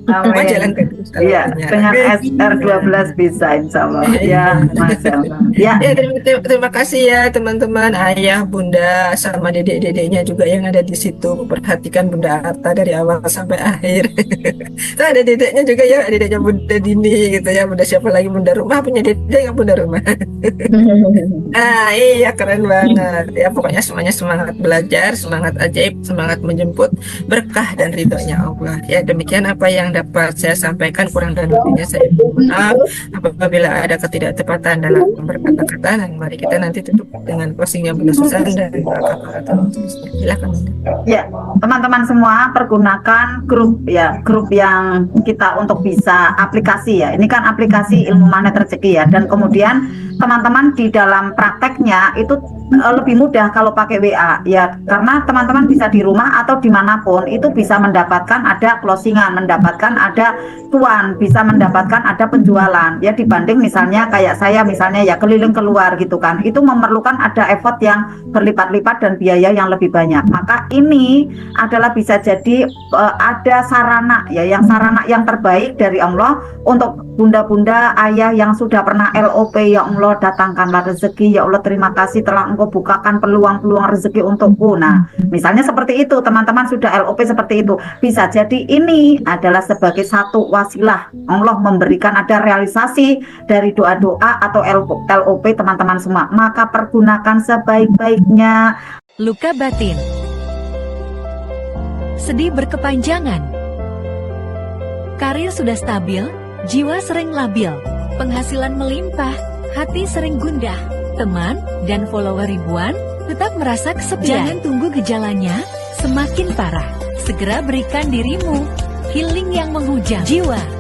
Cuma jalan terus. Iya, dengan SR12 bisa insya Allah. Ya, Masya Allah. Ya, Ya, terima kasih ya teman-teman, ayah, bunda, sama dedek-dedeknya juga yang ada di situ. Perhatikan Bunda Arta dari awal sampai akhir. Nah, ada dedeknya juga ya, dedeknya Bunda Dini gitu ya. Bunda siapa lagi, Bunda Rumah, punya dedek yang Bunda Rumah. Ah iya, keren banget ya. Pokoknya semuanya semangat belajar, semangat ajaib, semangat menjemput berkah dan ridhonya Allah ya. Demikian apa yang dapat saya sampaikan, kurang dan lebihnya saya mohon maaf apabila ada ketidaktepatan dalam berkata-kata. Dan mari kita nanti tutup dengan closingnya Bunda Susan dan kata-kata tulisnya. Silakan Bunda. ya, teman-teman semua pergunakan grup ya, grup yang kita untuk bisa aplikasi ya. Ini kan aplikasi ilmu magnet rezeki ya. Dan kemudian teman-teman di dalam prakteknya itu lebih mudah kalau pakai WA ya, karena teman-teman bisa di rumah atau dimanapun itu bisa mendapatkan ada closingan, mendapatkan ada cuan, bisa mendapatkan ada penjualan ya, dibanding misalnya kayak saya misalnya ya keliling keluar gitu kan, itu memerlukan ada effort yang berlipat-lipat dan biaya yang lebih banyak. Maka ini adalah bisa jadi ada sarana ya, yang sarana yang terbaik dari Allah untuk bunda-bunda ayah yang sudah pernah LOP. Ya Allah, datangkanlah rezeki, ya Allah terima kasih telah Engkau bukakan peluang-peluang rezeki untukku. Nah misalnya seperti itu, teman-teman sudah LOP seperti itu, bisa jadi ini adalah sebagai satu wasilah Allah memberikan ada realisasi dari doa-doa atau LOP teman-teman semua. Maka pergunakan sebaik-baiknya. Luka batin. Sedih berkepanjangan. Karir sudah stabil, jiwa sering labil, penghasilan melimpah, hati sering gundah, teman dan follower ribuan, tetap merasa kesepian. Jangan tunggu gejalanya semakin parah. Segera berikan dirimu healing yang menghujam jiwa.